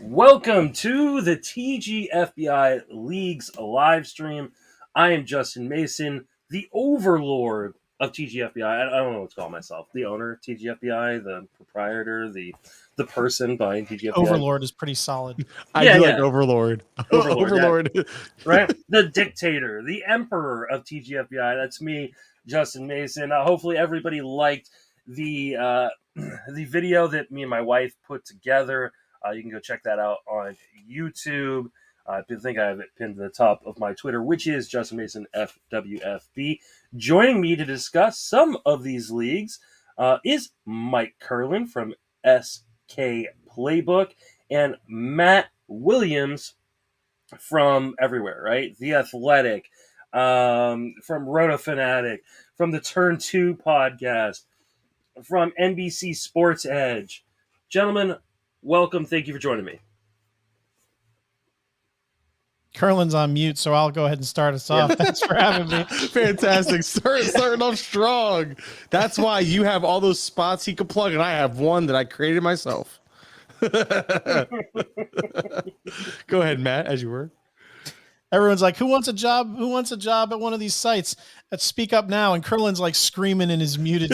Welcome to the TGFBI Leagues live stream. I am Justin Mason, the overlord of TGFBI. I don't know what to call myself. The owner of TGFBI, the proprietor, the person behind TGFBI. Overlord is pretty solid. I do like Overlord. Overlord. Yeah. Right? The dictator, the emperor of TGFBI. That's me, Justin Mason. Hopefully everybody liked the video that me and my wife put together. You can go check that out on YouTube. I think I have it pinned to the top of my Twitter, which is Justin Mason FWFB. Joining me to discuss some of these leagues is Mike Curlin from SK Playbook and Matt Williams from everywhere, right? The Athletic, from Roto Fanatic, from the Turn 2 podcast, from NBC Sports Edge. Gentlemen, welcome. Thank you for joining me. Curlin's on mute, so I'll go ahead and start us off. Thanks for having me. Fantastic. Starting off strong. That's why you have all those spots he could plug, and I have one that I created myself. Go ahead, Matt, as you were. Everyone's like, who wants a job? Who wants a job at one of these sites? Let's speak up now. And Curlin's like screaming in his muted.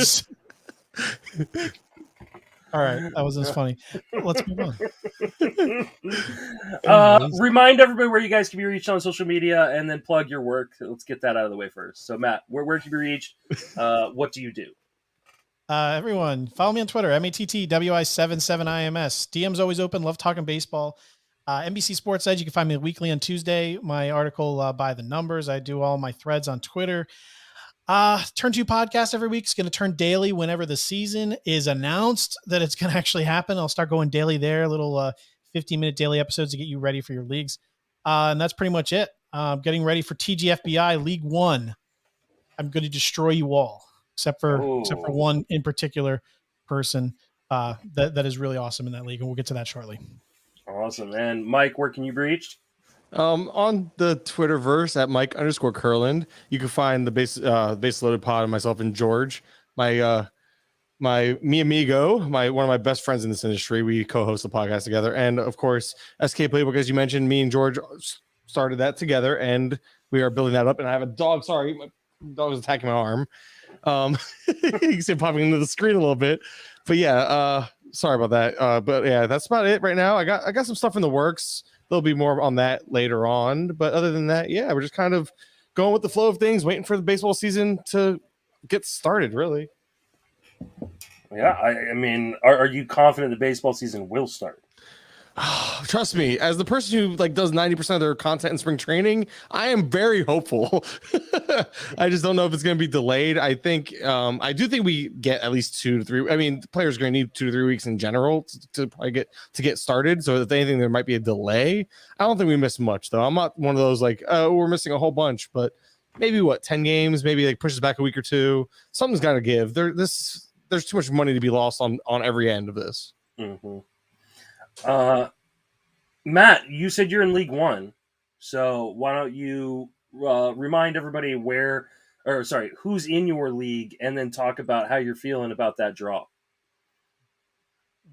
All right, that wasn't funny. Let's move on. Remind everybody where you guys can be reached on social media, and then plug your work. Let's get that out of the way first. So, Matt, where can you be reached? What do you do? Everyone, follow me on Twitter, MATTWI77IMS. DM's always open. Love talking baseball. NBC Sports Edge, you can find me weekly on Tuesday. My article by the numbers. I do all my threads on Twitter. Turn 2 podcast every week. It's going to turn daily whenever the season is announced that it's going to actually happen. I'll start going daily there, little 15-minute daily episodes to get you ready for your leagues. And that's pretty much it. Getting ready for TGFBI League 1. I'm going to destroy you all, except for one in particular person that is really awesome in that league, and we'll get to that shortly. Awesome. And Mike, where can you be reached? On the Twitterverse at Mike_Curland, you can find the base loaded pod and myself and George, my mi amigo, one of my best friends in this industry. We co-host the podcast together, and of course, SK Playbook, as you mentioned, me and George started that together, and we are building that up. And I have a dog. Sorry, my dog is attacking my arm. You can see it popping into the screen a little bit, but yeah, sorry about that. But yeah, that's about it right now. I got some stuff in the works. There'll be more on that later on. But other than that, yeah, we're just kind of going with the flow of things, waiting for the baseball season to get started, really. Yeah, I mean, are you confident the baseball season will start? Trust me, as the person who does 90% of their content in spring training, I am very hopeful. I just don't know if it's going to be delayed. I do think we get at least 2 to 3. I mean, the players are going to need 2 to 3 weeks in general to probably get started. So if anything, there might be a delay. I don't think we miss much though. I'm not one of those we're missing a whole bunch, but maybe 10 games, maybe pushes back a week or 2. Something's got to give. There's too much money to be lost on every end of this. Mm-hmm. Matt, you said you're in League 1, so why don't you remind everybody who's in your league, and then talk about how you're feeling about that draw.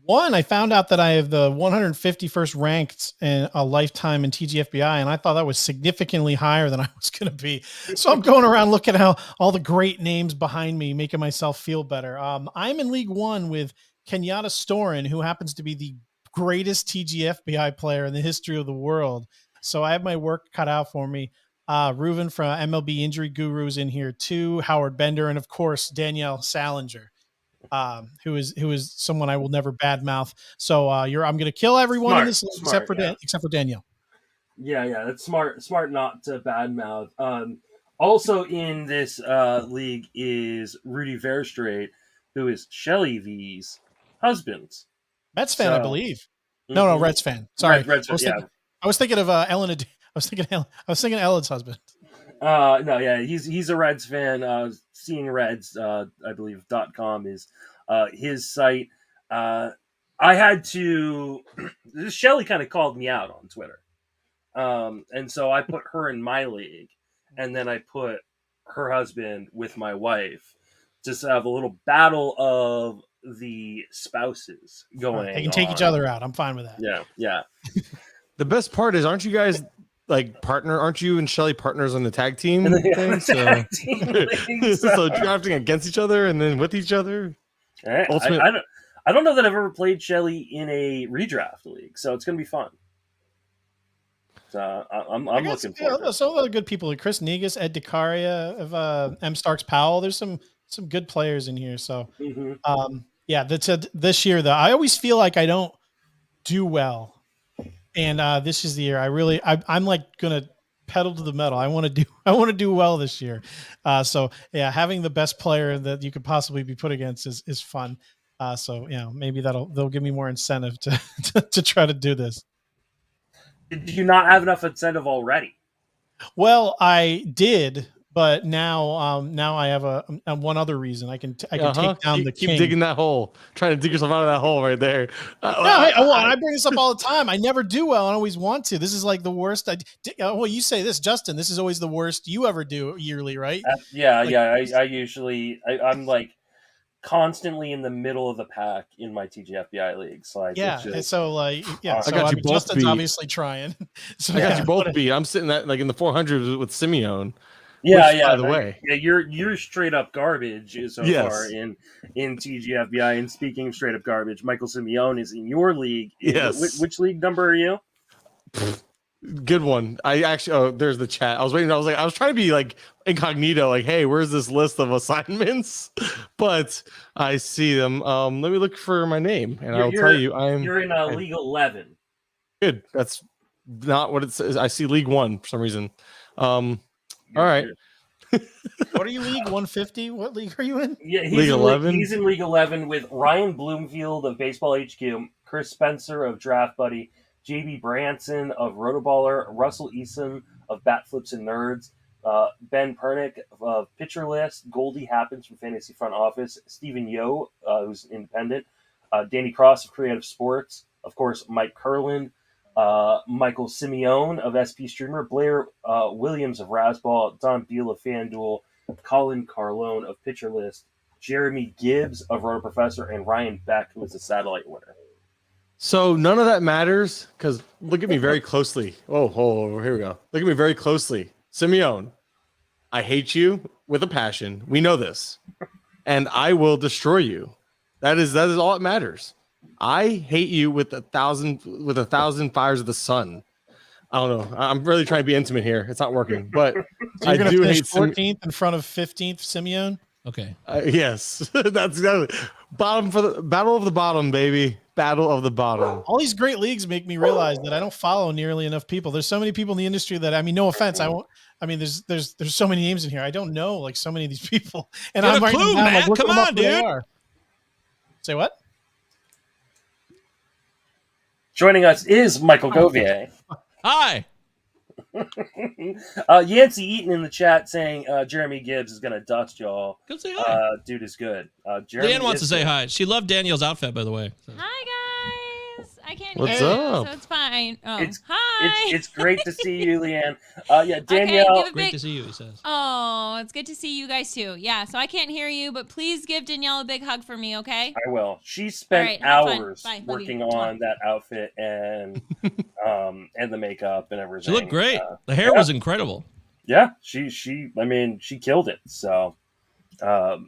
One, I found out that I have the 151st ranked in a lifetime in TGFBI, and I thought that was significantly higher than I was going to be. So I'm going around looking at how all the great names behind me, making myself feel better. I'm in League 1 with Kenyatta Storin, who happens to be the greatest TGFBI player in the history of the world. So I have my work cut out for me. Reuven from MLB Injury Gurus in here too, Howard Bender, and of course Danielle Salinger, who is someone I will never badmouth. So I'm going to kill everyone in this except for Danielle. Yeah, that's smart not to badmouth. Also in this league is Rudy Verstraete, who is Shelly V's husband. Mets fan, I believe. No, Reds fan. Sorry, Reds, I was thinking of Ellen. I was thinking Ellen's husband. No, yeah, he's a Reds fan. Seeing Reds, I believe .com is his site. I had to. Shelly kind of called me out on Twitter, and so I put her in my league, and then I put her husband with my wife, just to have a little battle of the spouses going. They can take each other out. I'm fine with that. Yeah. The best part is, aren't you guys like aren't you and Shelly partners on the tag team thing? So drafting against each other and then with each other. I don't know that I've ever played Shelly in a redraft league, so it's gonna be fun. So I'm looking forward to it. Some other good people like Chris Negus, Ed DeCaria, of M. Starks Powell. There's some good players in here. So this year though, I always feel like I don't do well. And this is the year I'm like gonna pedal to the metal. I want to do well this year. So yeah, having the best player that you could possibly be put against is fun. So yeah, maybe they'll give me more incentive to try to do this. Did you not have enough incentive already? Well, I did, but now I have a one other reason. I can take down the king. Keep digging that hole, trying to dig yourself out of that hole right there. I bring this up all the time. I never do well. I always want to. This is like the worst. Well, you say this, Justin. This is always the worst you ever do yearly, right? I usually I'm like constantly in the middle of the pack in my TGFBI leagues. Like So I got you both Justin's beat. Obviously trying. So I got you both beat. I'm sitting at like in the 400s with Simeone. By the way, you're straight up garbage so far in TGFBI. And speaking of straight up garbage, Michael Simeone is in your league. Yes. Which league number are you? Good one. I actually there's the chat. I was waiting. I was trying to be like incognito, like, hey, where's this list of assignments? But I see them. Let me look for my name, and I'll tell you. You're in League 11. Good. That's not what it says. I see League 1 for some reason. All right. What are you, League 150? What league are you in? Yeah, League 11. He's in League 11 with Ryan Bloomfield of Baseball HQ, Chris Spencer of Draft Buddy, JB Branson of Rotoballer, Russell Eason of Bat Flips and Nerds, Ben Pernick of Pitcher List, Goldie Happens from Fantasy Front Office, Stephen Yo, who's independent, Danny Cross of Creative Sports, of course, Mike Kurland, Michael Simeone of SP Streamer, Blair Williams of Razzball, Don Beal of FanDuel, Colin Carlone of Pitcher List, Jeremy Gibbs of Roto Professor, and Ryan Beck, who is a satellite winner. So none of that matters because look at me very closely. Oh, here we go. Look at me very closely. Simeone, I hate you with a passion. We know this. And I will destroy you. That is all that matters. I hate you with a thousand fires of the sun. I don't know. I'm really trying to be intimate here. It's not working. But so I do hate 14th in front of 15th Simeone. Okay. Yes, that's exactly bottom for the battle of the bottom, baby. Battle of the bottom. All these great leagues make me realize that I don't follow nearly enough people. There's so many people in the industry that, I mean, no offense, there's so many names in here. I don't know like so many of these people. And I'm right now, Matt. Come on, dude. Say what? Joining us is Michael Govier. Hi. Yancey Eaton in the chat saying Jeremy Gibbs is going to dust y'all. Go say hi. Dude is good. Dan wants to say hi. She loved Daniel's outfit, by the way. So. Hi, guys. I can't What's hear up? you, so it's fine. Oh, hi. It's great to see you, Leanne. Danielle. Okay, great to see you, he says. Oh, it's good to see you guys, too. Yeah, so I can't hear you, but please give Danielle a big hug for me, okay? I will. She spent hours working on that outfit and the makeup and everything. She looked great. The hair was incredible. Yeah, she killed it. So, it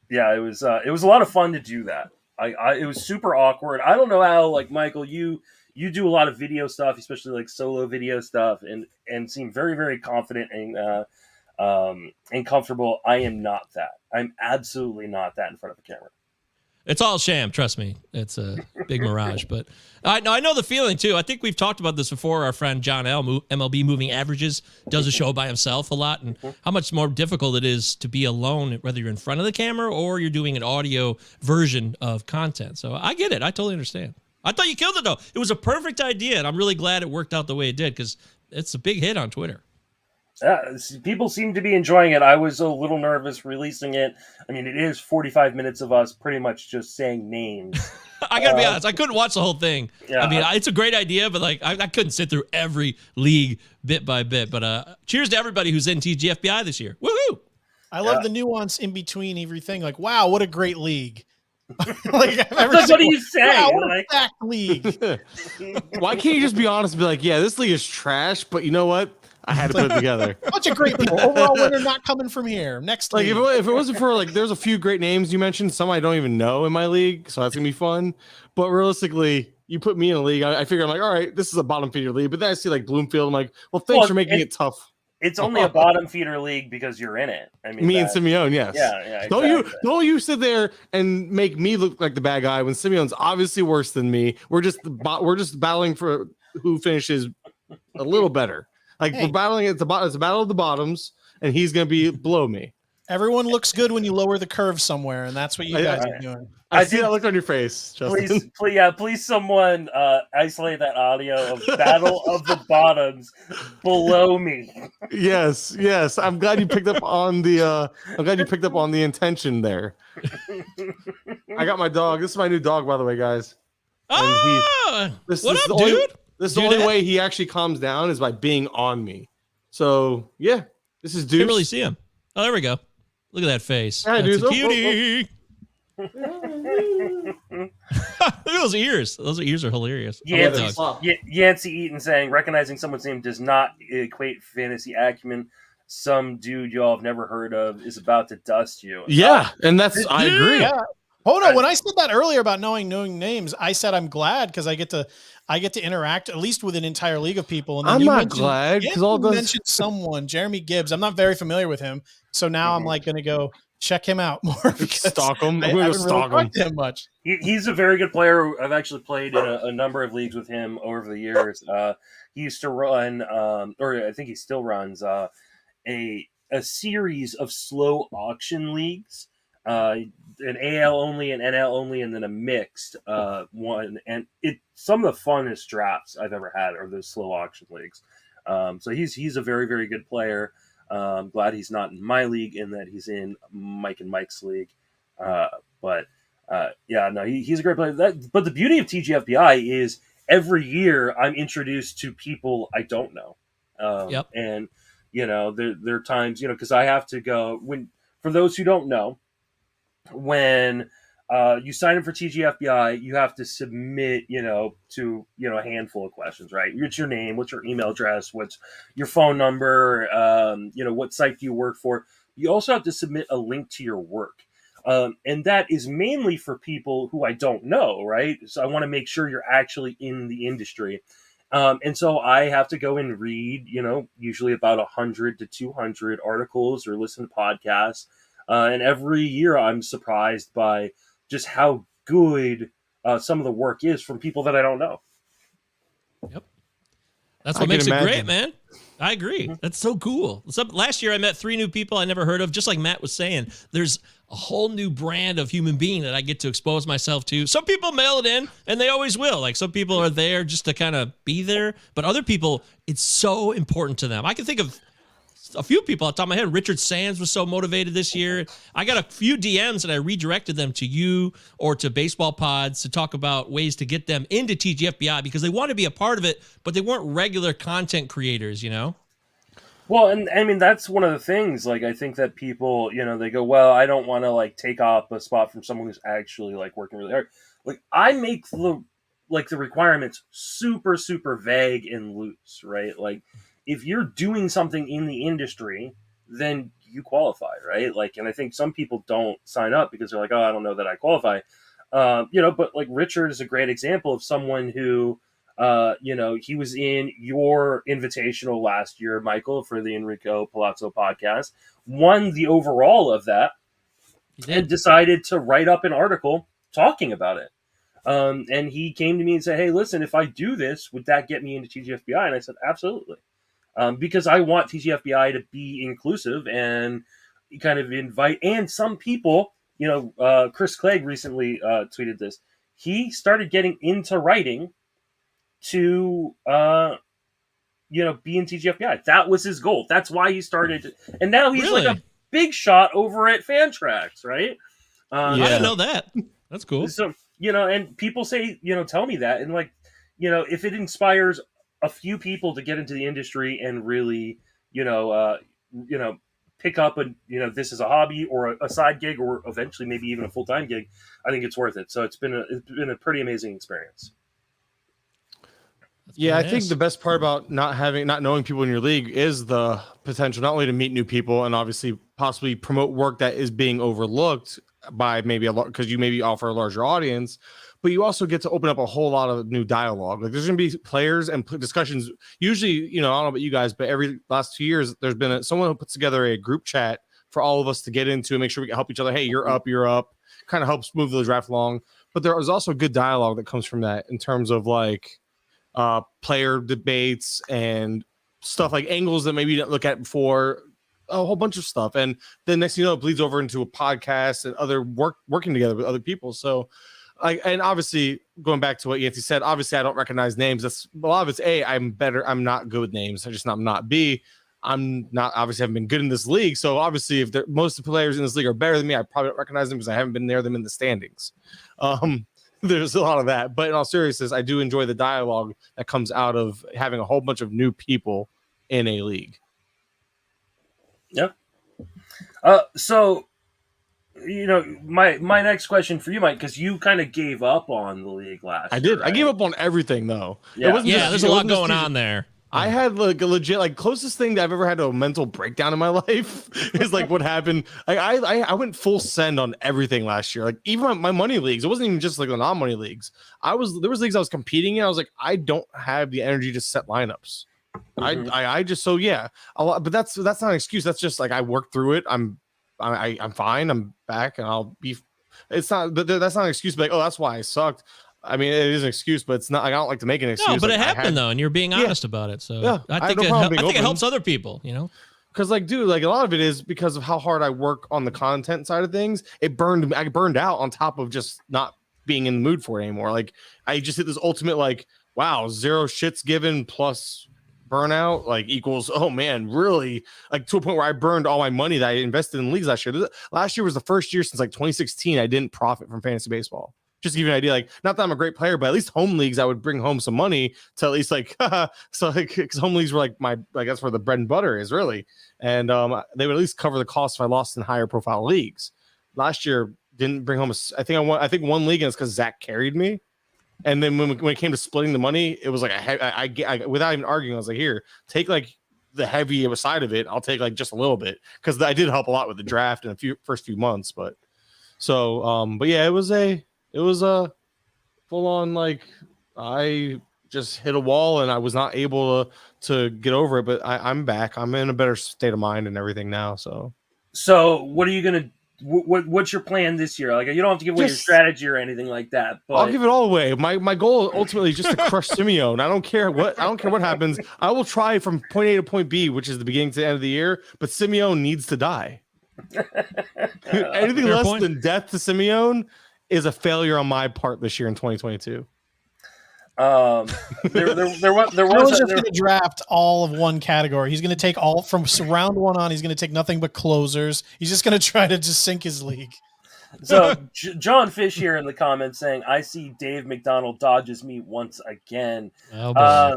was a lot of fun to do that. It was super awkward. I don't know how, like, Michael, you do a lot of video stuff, especially like solo video stuff, and seem very, very confident and comfortable. I am not that. I'm absolutely not that in front of a camera. It's all sham, trust me. It's a big mirage, but I know the feeling too. I think we've talked about this before. Our friend John L, MLB Moving Averages, does a show by himself a lot, and how much more difficult it is to be alone, whether you're in front of the camera or you're doing an audio version of content. So I get it. I totally understand. I thought you killed it though. It was a perfect idea, and I'm really glad it worked out the way it did because it's a big hit on Twitter. People seem to be enjoying it. I was a little nervous releasing it. I mean, it is 45 minutes of us pretty much just saying names. I gotta be honest, I couldn't watch the whole thing. Yeah, I mean, it's a great idea, but like I couldn't sit through every league bit by bit. But cheers to everybody who's in TGFBI this year. Woohoo! I love the nuance in between everything. Like, wow, what a great league. Like, I've ever Like, seen what do you say? Yeah, I want Like, a stacked league. Why can't you just be honest and be like, yeah, this league is trash, but you know what? I had to put it together. Bunch of great people. Overall winner not coming from here. Next Like league. if it wasn't for like, there's a few great names you mentioned. Some I don't even know in my league, so that's gonna be fun. But realistically, you put me in a league, I figure I'm like, all right, this is a bottom feeder league. But then I see like Bloomfield, I'm like, well, thanks for making it tough. It's only a bottom feeder league because you're in it. I mean, Me and Simeone, yes. Yeah. Exactly. Don't you sit there and make me look like the bad guy when Simeone's obviously worse than me. We're just battling for who finishes a little better. Like we're battling it's a battle of the bottoms, and he's gonna be below me. Everyone looks good when you lower the curve somewhere, and that's what you guys are doing. I see that look on your face, Justin. Please, someone isolate that audio of Battle of the Bottoms below me. Yes. I'm glad you picked up on the intention there. I got my dog. This is my new dog, by the way, guys. What up, dude? This is the only way he actually calms down is by being on me. So yeah, this is Deuce. Can't really see him. Oh, there we go. Look at that face. Hi, That's Deuce. a cutie. Look at those ears. Those ears are hilarious. Yancey Eaton saying recognizing someone's name does not equate fantasy acumen. Some dude y'all have never heard of is about to dust you. Yeah, and I agree. Yeah. Oh no! When I said that earlier about knowing names, I said I'm glad because I get to interact at least with an entire league of people. And then I'm not glad because all those mentioned someone, Jeremy Gibbs. I'm not very familiar with him, so now I'm like going to go check him out more. Stalk him. I haven't really talked to him much. He's a very good player. I've actually played in a number of leagues with him over the years. He used to run, or I think he still runs, a series of slow auction leagues. An AL only, an NL only, and then a mixed one. And some of the funnest drafts I've ever had are those slow auction leagues. So he's a very, very good player. I'm glad he's not in my league and that he's in Mike and Mike's league. But he's a great player. But the beauty of TGFBI is every year I'm introduced to people I don't know. And, there are times, because I have to go for those who don't know, when you sign up for TGFBI, you have to submit, to a handful of questions, right? What's your name? What's your email address? What's your phone number? What site do you work for? You also have to submit a link to your work. And that is mainly for people who I don't know, right? So I want to make sure you're actually in the industry. And so I have to go and read, usually about 100 to 200 articles or listen to podcasts. And every year I'm surprised by just how good some of the work is from people that I don't know. Yep. That's what makes it great, man. I agree. That's so cool. Last year I met 3 new people I never heard of. Just like Matt was saying, there's a whole new brand of human being that I get to expose myself to. Some people mail it in, and they always will. Like some people are there just to kind of be there, but other people, it's so important to them. I can think of a few people off the top of my head. Richard Sands was so motivated this year. I got a few DMs and I redirected them to you or to Baseball Pods to talk about ways to get them into TGFBI because they want to be a part of it, but they weren't regular content creators, Well, and I mean, that's one of the things, like, I think that people, they go, well, I don't want to, take up a spot from someone who's actually, working really hard. Like, I make the requirements super, super vague and loose, right? Like, if you're doing something in the industry, then you qualify, right? And I think some people don't sign up because they're like, oh, I don't know that I qualify. But Richard is a great example of someone who, he was in your invitational last year, Michael, for the Enrico Palazzo podcast, won the overall of that, and decided to write up an article talking about it. And he came to me and said, hey, listen, if I do this, would that get me into TGFBI? And I said, absolutely. Because I want TGFBI to be inclusive and kind of invite, and some people, Chris Clegg recently tweeted this. He started getting into writing to, be in TGFBI. That was his goal. That's why he started. And now he's like a big shot over at Fantrax, right? I didn't know that. That's cool. So, and people say, tell me that. And if it inspires a few people to get into the industry and really, pick up this is a hobby or a side gig or eventually maybe even a full-time gig, I think it's worth it. So it's been a pretty amazing experience. Yeah, I think the best part about not knowing people in your league is the potential not only to meet new people and obviously possibly promote work that is being overlooked by maybe a lot because you maybe offer a larger audience, but you also get to open up a whole lot of new dialogue. Like there's going to be players and discussions. Usually, I don't know about you guys, but every last 2 years, there's been someone who puts together a group chat for all of us to get into and make sure we can help each other. Hey, you're up. Kind of helps move the draft along. But there is also good dialogue that comes from that in terms of like player debates and stuff like angles that maybe you didn't look at before, a whole bunch of stuff. And then next thing you know, it bleeds over into a podcast and other working together with other people. So and obviously going back to what Yancey said, obviously I don't recognize names. That's a lot of it's I'm not good with names. I'm not. B, I'm not obviously haven't been good in this league. So obviously if most of the players in this league are better than me, I probably don't recognize them because I haven't been near them in the standings. There's a lot of that, but in all seriousness, I do enjoy the dialogue that comes out of having a whole bunch of new people in a league. Yeah. So, my next question for you, Mike, because you kind of gave up on the league last year. I did. Right? I gave up on everything, though. Yeah, there's a lot going on there. I had like a legit, closest thing that I've ever had to a mental breakdown in my life is like what happened. I went full send on everything last year. Like even my money leagues, it wasn't even just like the non-money leagues. There was leagues I was competing in. I was like, I don't have the energy to set lineups. Mm-hmm. I just a lot, but that's not an excuse. That's just like I worked through it. I'm fine. I'm back, and I'll be. It's not, but that's not an excuse. But like, oh, that's why I sucked. I mean, it is an excuse, but it's not. I don't like to make an excuse. No, but like, it happened though, and you're being honest about it. So yeah, I think it helps other people. Because dude, a lot of it is because of how hard I work on the content side of things. I burned out on top of just not being in the mood for it anymore. Like I just hit this ultimate wow, 0 shits given plus burnout equals, oh man, really to a point where I burned all my money that I invested in leagues last year. Last year was the first year since 2016 I didn't profit from fantasy baseball. Just to give you an idea, not that I'm a great player, but at least home leagues I would bring home some money to at least because home leagues were that's where the bread and butter is really, and they would at least cover the cost if I lost in higher profile leagues. Last year didn't bring home I think one league, and it's because Zach carried me. And then when it came to splitting the money, it was I without even arguing, I was like, here, take the heavy side of it. I'll take just a little bit because I did help a lot with the draft in the first few months. But yeah, it was a full on I just hit a wall and I was not able to get over it. But I'm back. I'm in a better state of mind and everything now. So what are you gonna? What's your plan this year? You don't have to give away your strategy or anything like that. But I'll give it all away. My goal ultimately is just to crush Simeone. I don't care what happens. I will try from point A to point B, which is the beginning to the end of the year. But Simeone needs to die. Anything less than death to Simeone is a failure on my part this year in 2022. There was just going to draft all of one category. He's going to take all from round one on. He's going to take nothing but closers. He's just going to try to just sink his league. So John Fish here in the comments saying, "I see Dave McDonald dodges me once again." Oh, boy.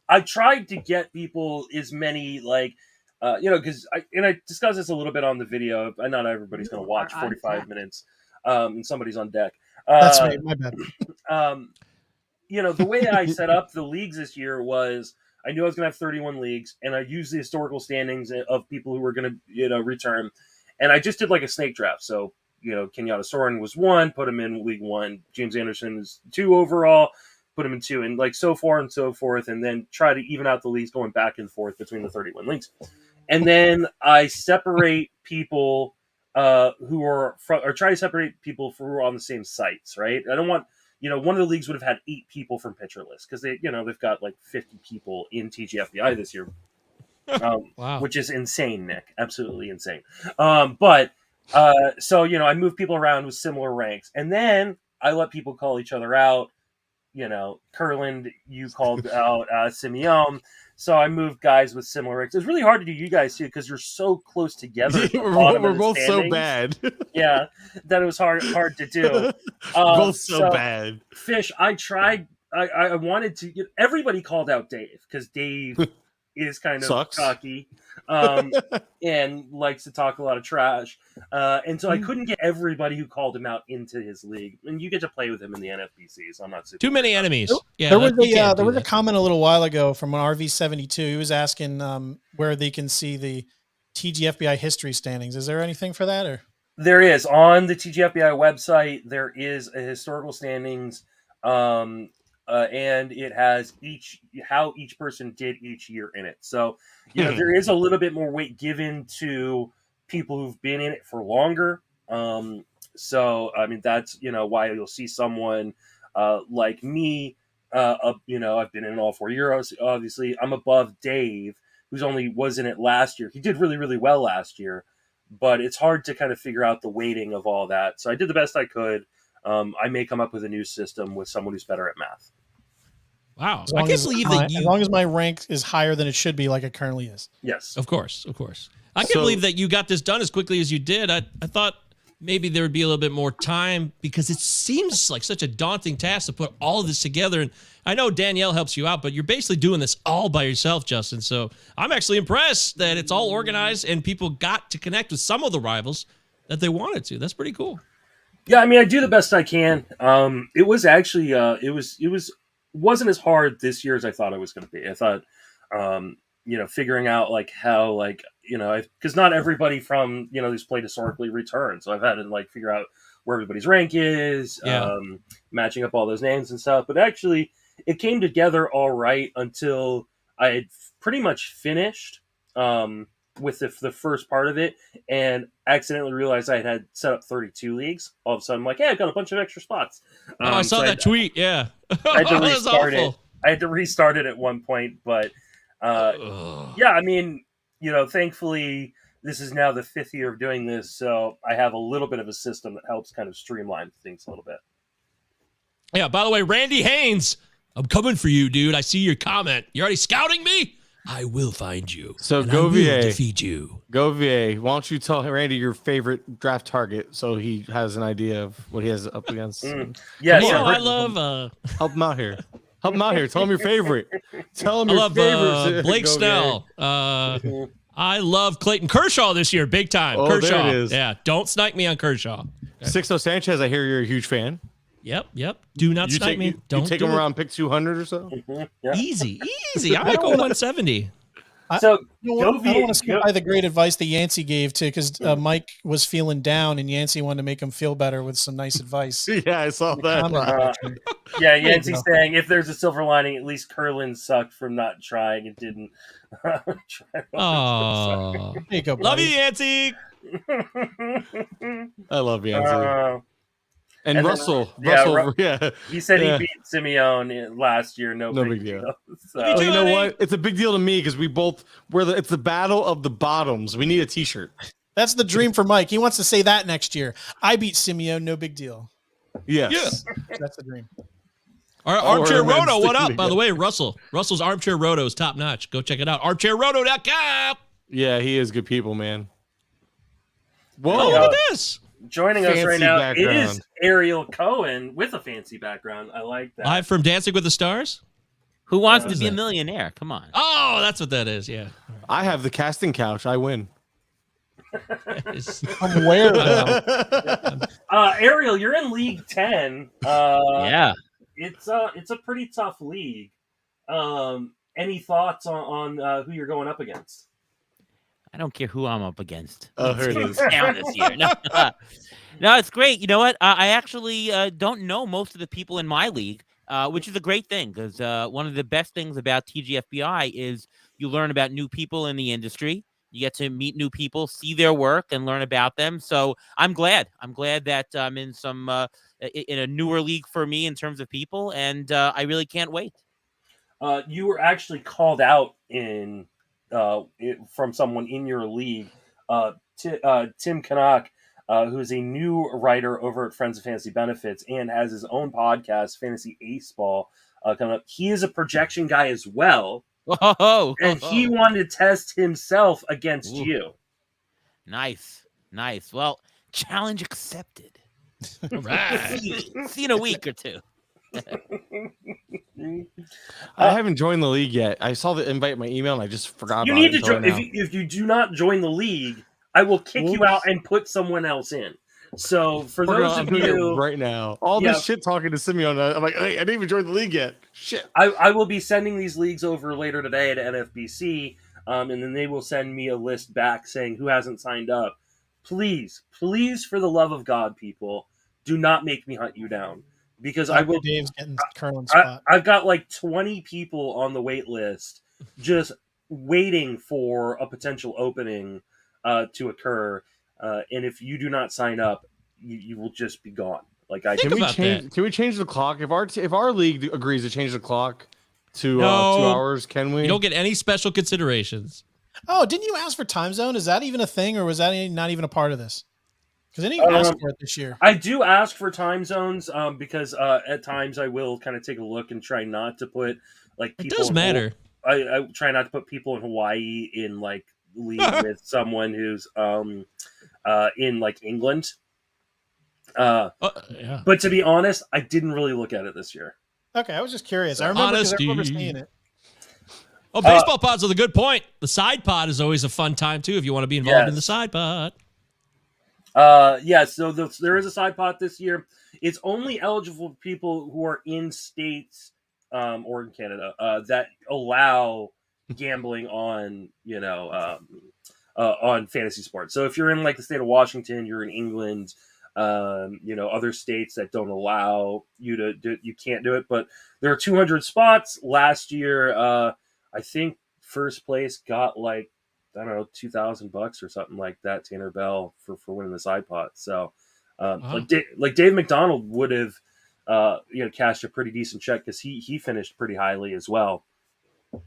I tried to get people as many because I discussed this a little bit on the video. Not everybody's going to watch 45 minutes, and somebody's on deck. That's me. My bad. The way I set up the leagues this year was I knew I was going to have 31 leagues, and I used the historical standings of people who were going to return, and I just did a snake draft. So Kenyatta Soren was 1, put him in League 1. James Anderson is 2 overall, put him in 2, and so far and so forth, and then try to even out the leagues going back and forth between the 31 leagues, and then I separate people who are or try to separate people who are on the same sites, right? I don't want, one of the leagues would have had 8 people from Pitcher List because they've got 50 people in TGFBI this year, wow, which is insane, Nick, absolutely insane. So I move people around with similar ranks, and then I let people call each other out. Kurland, you called out Simeone. So I moved guys with similar ranks. It's really hard to do you guys too because you're so close together. We're both so bad. Yeah, that it was hard to do. Both so bad. Fish, I tried. I wanted to. Everybody called out Dave because Dave is kind of Sucks. cocky, and likes to talk a lot of trash. And so I couldn't get everybody who called him out into his league. And you get to play with him in the NFBC, so I'm not super Too many enemies. Yeah, there was you can't there do was a that. comment a little while ago from an RV72. He was asking where they can see the TGFBI history standings. Is there anything for that, or? There is on the TGFBI website. There is a historical standings, and it has how each person did each year in it. So there is a little bit more weight given to people who've been in it for longer. So I mean that's why you'll see someone like me. I've been in all 4 years. Obviously, I'm above Dave, who's only was in it last year. He did really, really well last year. But it's hard to kind of figure out the weighting of all that. So I did the best I could. I may come up with a new system with someone who's better at math. Wow. I can't believe that as long as my rank is higher than it should be, like it currently is. Yes. Of course. I can't believe that you got this done as quickly as you did. I thought maybe there would be a little bit more time because it seems like such a daunting task to put all of this together. And I know Danielle helps you out, but you're basically doing this all by yourself, Justin. So I'm actually impressed that it's all organized and people got to connect with some of the rivals that they wanted to. That's pretty cool. Yeah, I mean, I do the best I can. It was actually wasn't as hard this year as I thought it was going to be. I thought, figuring out like how because not everybody from who's played historically returned, so I've had to figure out where everybody's rank is, matching up all those names and stuff. But actually, it came together all right until I had pretty much finished with the first part of it, and accidentally realized I had set up 32 leagues. All of a sudden, I'm like, hey, I've got a bunch of extra spots. I saw that tweet. Yeah, I had to That's restart it. awful. I had to restart it at one point, but I mean, thankfully this is now the 5th year of doing this, so I have a little bit of a system that helps kind of streamline things a little bit. Yeah, by the way, Randy Haynes, I'm coming for you, dude. I see your comment. You're already scouting me? I will find you. So and go I will VA. defeat you. Go VA. Why don't you tell Randy your favorite draft target so he has an idea of what he has up against? Yeah, You so know, I love Help him out here. Help him out here. Tell him your favorite. Tell him I your love favorite. Blake Go Snell. I love Clayton Kershaw this year, big time. Oh, Kershaw. there it is. Yeah, don't snipe me on Kershaw. VA. Sixto Sanchez, I hear you're a huge fan. Yep. Do not snipe me. Don't you take do him it. around pick 200 or so? yeah. Easy. I might go 170. So I don't want to skip by the great advice that Yancey gave to because Mike was feeling down and Yancey wanted to make him feel better with some nice advice. Yeah, I saw that. Yeah, Yancey's saying if there's a silver lining, at least Curlin sucked from not trying and didn't try. Oh, There you go, love you, buddy. Yancey. I love Yancey. And then, Russell. yeah, he said he beat Simeone last year. No big deal. So. Oh, you know what? It's a big deal to me because it's the battle of the bottoms. We need a T-shirt. That's the dream for Mike. He wants to say that next year. I beat Simeone, no big deal. Yes. Yeah. That's the dream. Armchair man, Roto, what up? sticking By the way, Russell's Armchair Roto is top notch. Go check it out. ArmchairRoto.com. Yeah, he is good people, man. Whoa. Oh, look at this. Joining us right Fancy now background. is Ariel Cohen with a fancy background. I like that. Live from Dancing with the Stars. Who wants to be a millionaire? Come on. Oh, that's what that is. Yeah. I have the casting couch. I win. I'm aware though. Ariel, you're in League 10. Yeah. It's a pretty tough league. Any thoughts on who you're going up against? I don't care who I'm up against. Oh, here it is. Down this year. No, no, it's great. You know what? I actually don't know most of the people in my league, which is a great thing because one of the best things about TGFBI is you learn about new people in the industry. You get to meet new people, see their work, and learn about them. So I'm glad. I'm glad that I'm in in a newer league for me in terms of people, and I really can't wait. You were actually called out from someone in your league, Tim Kanak, who is a new writer over at Friends of Fantasy Benefits and has his own podcast, Fantasy Ace Ball, coming up. He is a projection guy as well, and he wanted to test himself against you. Nice. Well, challenge accepted. All right. See you in a week or two. I haven't joined the league yet. I saw the invite in my email and I just forgot You about need it. to join. If you do not join the league, I will kick you out and put someone else in. So for those I'm of doing you it right now, all this shit talking to Simeon, I'm like, hey, I didn't even join the league yet. Shit. I will be sending these leagues over later today to NFBC, and then they will send me a list back saying who hasn't signed up. Please, for the love of God, people, do not make me hunt you down, because I will. Dave's getting Curlin's spot. I've got like 20 people on the wait list just waiting for a potential opening to occur. And if you do not sign up, you will just be gone. Like Can we change the clock? If our league agrees to change the clock to 2 hours, can we? You don't get any special considerations. Oh, didn't you ask for time zone? Is that even a thing, or was that not even a part of this? Because I didn't even ask for it this year. I do ask for time zones because at times I will kind of take a look and try not to put like people. It does matter. I try not to put people in Hawaii in like league with someone who's in like England. Yeah. But to be honest, I didn't really look at it this year. Okay, I was just curious. I remember seeing it. Oh, baseball pods are a good point. The side pod is always a fun time too if you want to be involved in the side pod. So there is a side pot this year. It's only eligible for people who are in states or in Canada that allow gambling on on fantasy sports. So if you're in like the state of Washington, you're in England, other states that don't allow you to do, you can't do it. But there are 200 spots. Last year, I think first place got like, I don't know, $2,000 or something like that. Tanner Bell for winning the side pot. So, like Dave McDonald would have, cashed a pretty decent check because he finished pretty highly as well.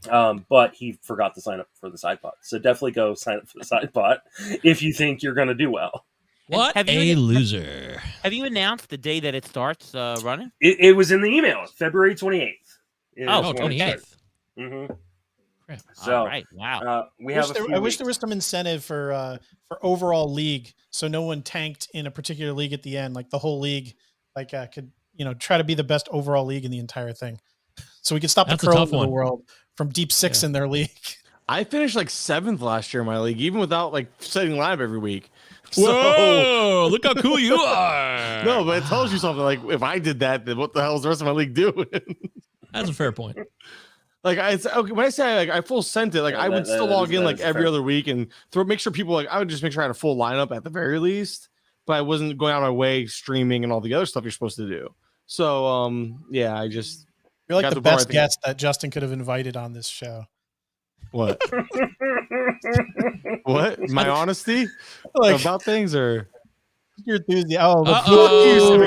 But he forgot to sign up for the side pot. So definitely go sign up for the side pot if you think you're going to do well. What a loser! Have you announced the day that it starts running? It was in the email, February 28th. 28th. Mm-hmm. Crap. So, all right, wow. I wish there was some incentive for overall league, so no one tanked in a particular league at the end. Like the whole league, could try to be the best overall league in the entire thing, so we could stop the curling of the world from deep six in their league. I finished like 7th last year in my league, even without like setting live every week. Whoa! Look how cool you are. No, but it tells you something. Like if I did that, then what the hell is the rest of my league doing? That's a fair point. Like when I say I full sent it, like I would still log in like every other week and make sure people I would just make sure I had a full lineup at the very least, but I wasn't going out of my way streaming and all the other stuff you're supposed to do. So you're like the best guest that Justin could have invited on this show. What? What? My honesty about things or your enthusiasm? Oh,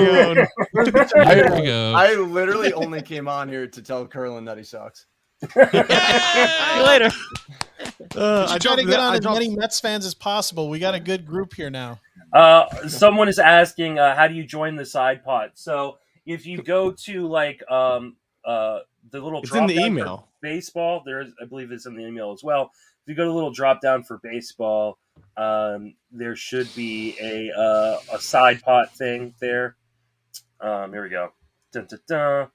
I literally only came on here to tell Curlin that he sucks. See you later. I try to get on as many Mets fans as possible. We got a good group here now. Someone is asking, how do you join the side pot? So if you go to the little it's in the email baseball, I believe it's in the email as well. If you go to the little drop down for baseball, there should be a side pot thing there. Here we go. Dun, dun, dun.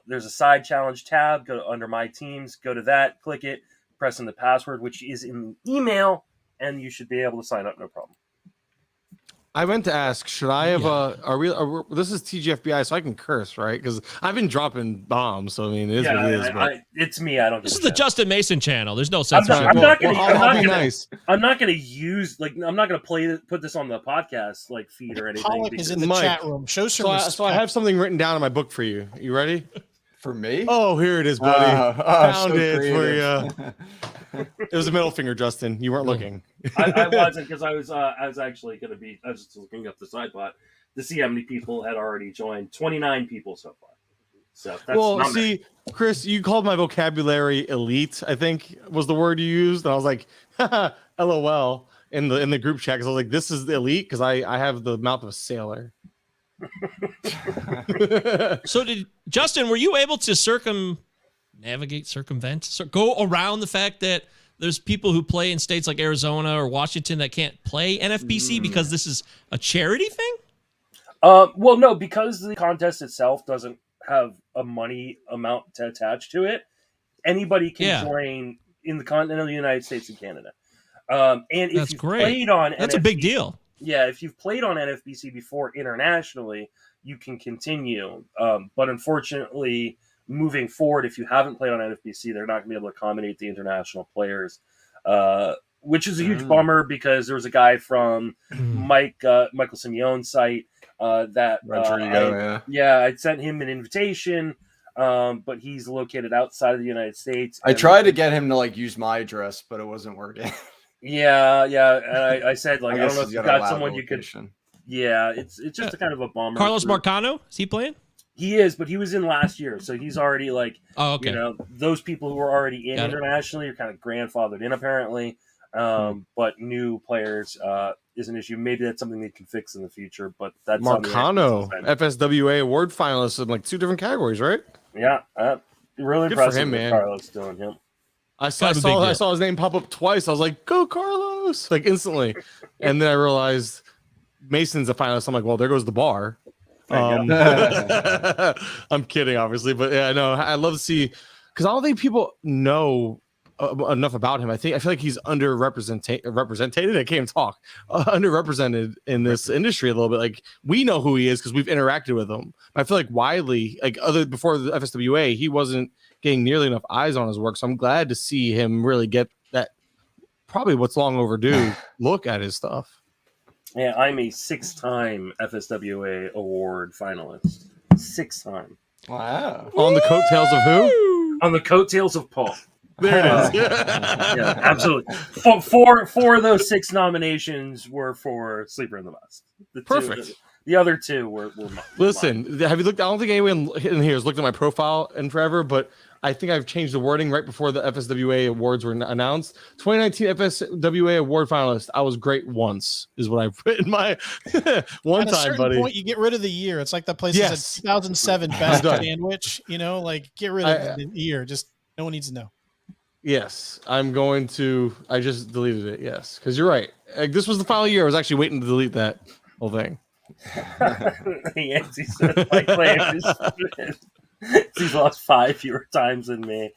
There's a side challenge tab. Go under my teams. Go to that. Click it. Press in the password, which is in the email, and you should be able to sign up. No problem. I meant to ask, should I have this is TGFBI, so I can curse, right? Because I've been dropping bombs, so I mean, it is what it is. But it's me. I don't. This is the Justin Mason channel. There's no sense. I'm not going to put this on the podcast feed or anything. Pollock is in the chat room. Show some respect. So I have something written down in my book for you. You ready? For me? Oh, here it is, buddy. Found so it creative. for you. It was a middle finger, Justin. You weren't looking. I wasn't, because I was actually going to be. I was just looking up the side bot to see how many people had already joined. 29 people so far. So that's Chris, you called my vocabulary elite. I think was the word you used, and I was like, LOL in the group chat because I was like, this is the elite because I have the mouth of a sailor. So Justin, were you able to circumvent, go around the fact that there's people who play in states like Arizona or Washington that can't play NFBC because this is a charity thing? Well, no, because the contest itself doesn't have a money amount to attach to it, anybody can join in the continental United States and Canada. And if That's you've great. played on That's a big deal. Yeah, if you've played on NFBC before internationally, you can continue. But unfortunately, moving forward, if you haven't played on NFBC, they're not going to be able to accommodate the international players, which is a huge bummer because there was a guy from Michael Simeone's site that I'd sent him an invitation, but he's located outside of the United States. I tried to get him to like use my address, but it wasn't working. Yeah. And I said, like, I don't know if you got someone you could. Location. Yeah, it's just a kind of a bummer. Carlos Marcano, is he playing? He is, but he was in last year, so he's already like, those people who are already in internationally are kind of grandfathered in apparently. But new players is an issue. Maybe that's something they can fix in the future. But that's Marcano, FSWA award finalist in like 2 different categories, right? Yeah, really Good impressive for him, man. Carlos doing him. I saw his name pop up twice. I was like, "Go Carlos!" Like instantly, and then I realized Mason's a finalist. I'm like, "Well, there goes the bar." I'm kidding, obviously, but yeah, no, I love to see because I don't think people know enough about him. I feel like he's represented. I can't even talk. Underrepresented in this industry a little bit. Like we know who he is because we've interacted with him. I feel like Wiley, before the FSWA, he wasn't getting nearly enough eyes on his work. So I'm glad to see him really get that. Probably what's long overdue. Look at his stuff. Yeah, I'm a 6-time FSWA award finalist. 6-time. Wow. On the coattails of who? On the coattails of Paul. There it is. Yeah, absolutely. Four of those 6 nominations were for Sleeper in the Bus. Perfect. The other 2 were mine. Listen, have you looked? I don't think anyone in here has looked at my profile in forever, but I think I've changed the wording right before the FSWA awards were announced. 2019 FSWA award finalist. I was great once, is what I put in my one At a time, certain buddy. point, you get rid of the year. It's like the place that said 2007 best sandwich. Like get rid of the year. Just no one needs to know. Yes, I'm going to. I just deleted it. Yes, because you're right. This was the final year. I was actually waiting to delete that whole thing. Yancy said my claim is he's lost 5 fewer times than me.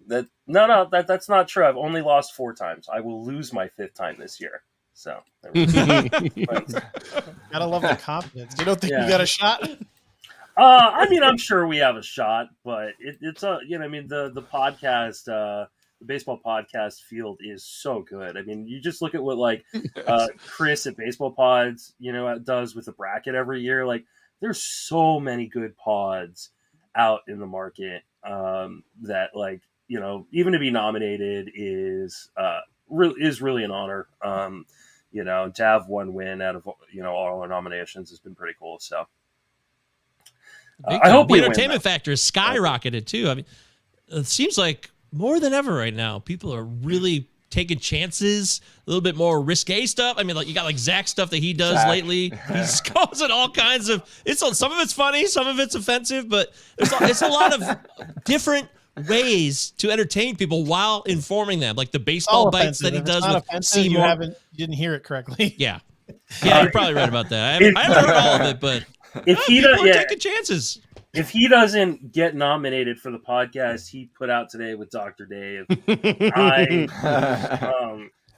That's not true. I've only lost 4 times. I will lose my 5th time this year. So gotta love the confidence. You don't think you got a shot? I mean, I'm sure we have a shot, but it's a the podcast. The baseball podcast field is so good. I mean, you just look at what like Chris at Baseball Pods, does with the bracket every year. Like, there's so many good pods out in the market that, like, even to be nominated is really an honor. To have one win out of all our nominations has been pretty cool. So I hope the entertainment factor is skyrocketed too. I mean, it seems like more than ever right now, people are really taking chances, a little bit more risque stuff. I mean, like you got like Zach stuff that he does lately. He's causing all kinds of. Some of it's funny, some of it's offensive, but it's a lot of different ways to entertain people while informing them, like the baseball bites that he does with Seymour. You didn't hear it correctly. Yeah, you're probably right about that. I haven't heard all of it, but people are taking chances. If he doesn't get nominated for the podcast he put out today with Dr. Dave,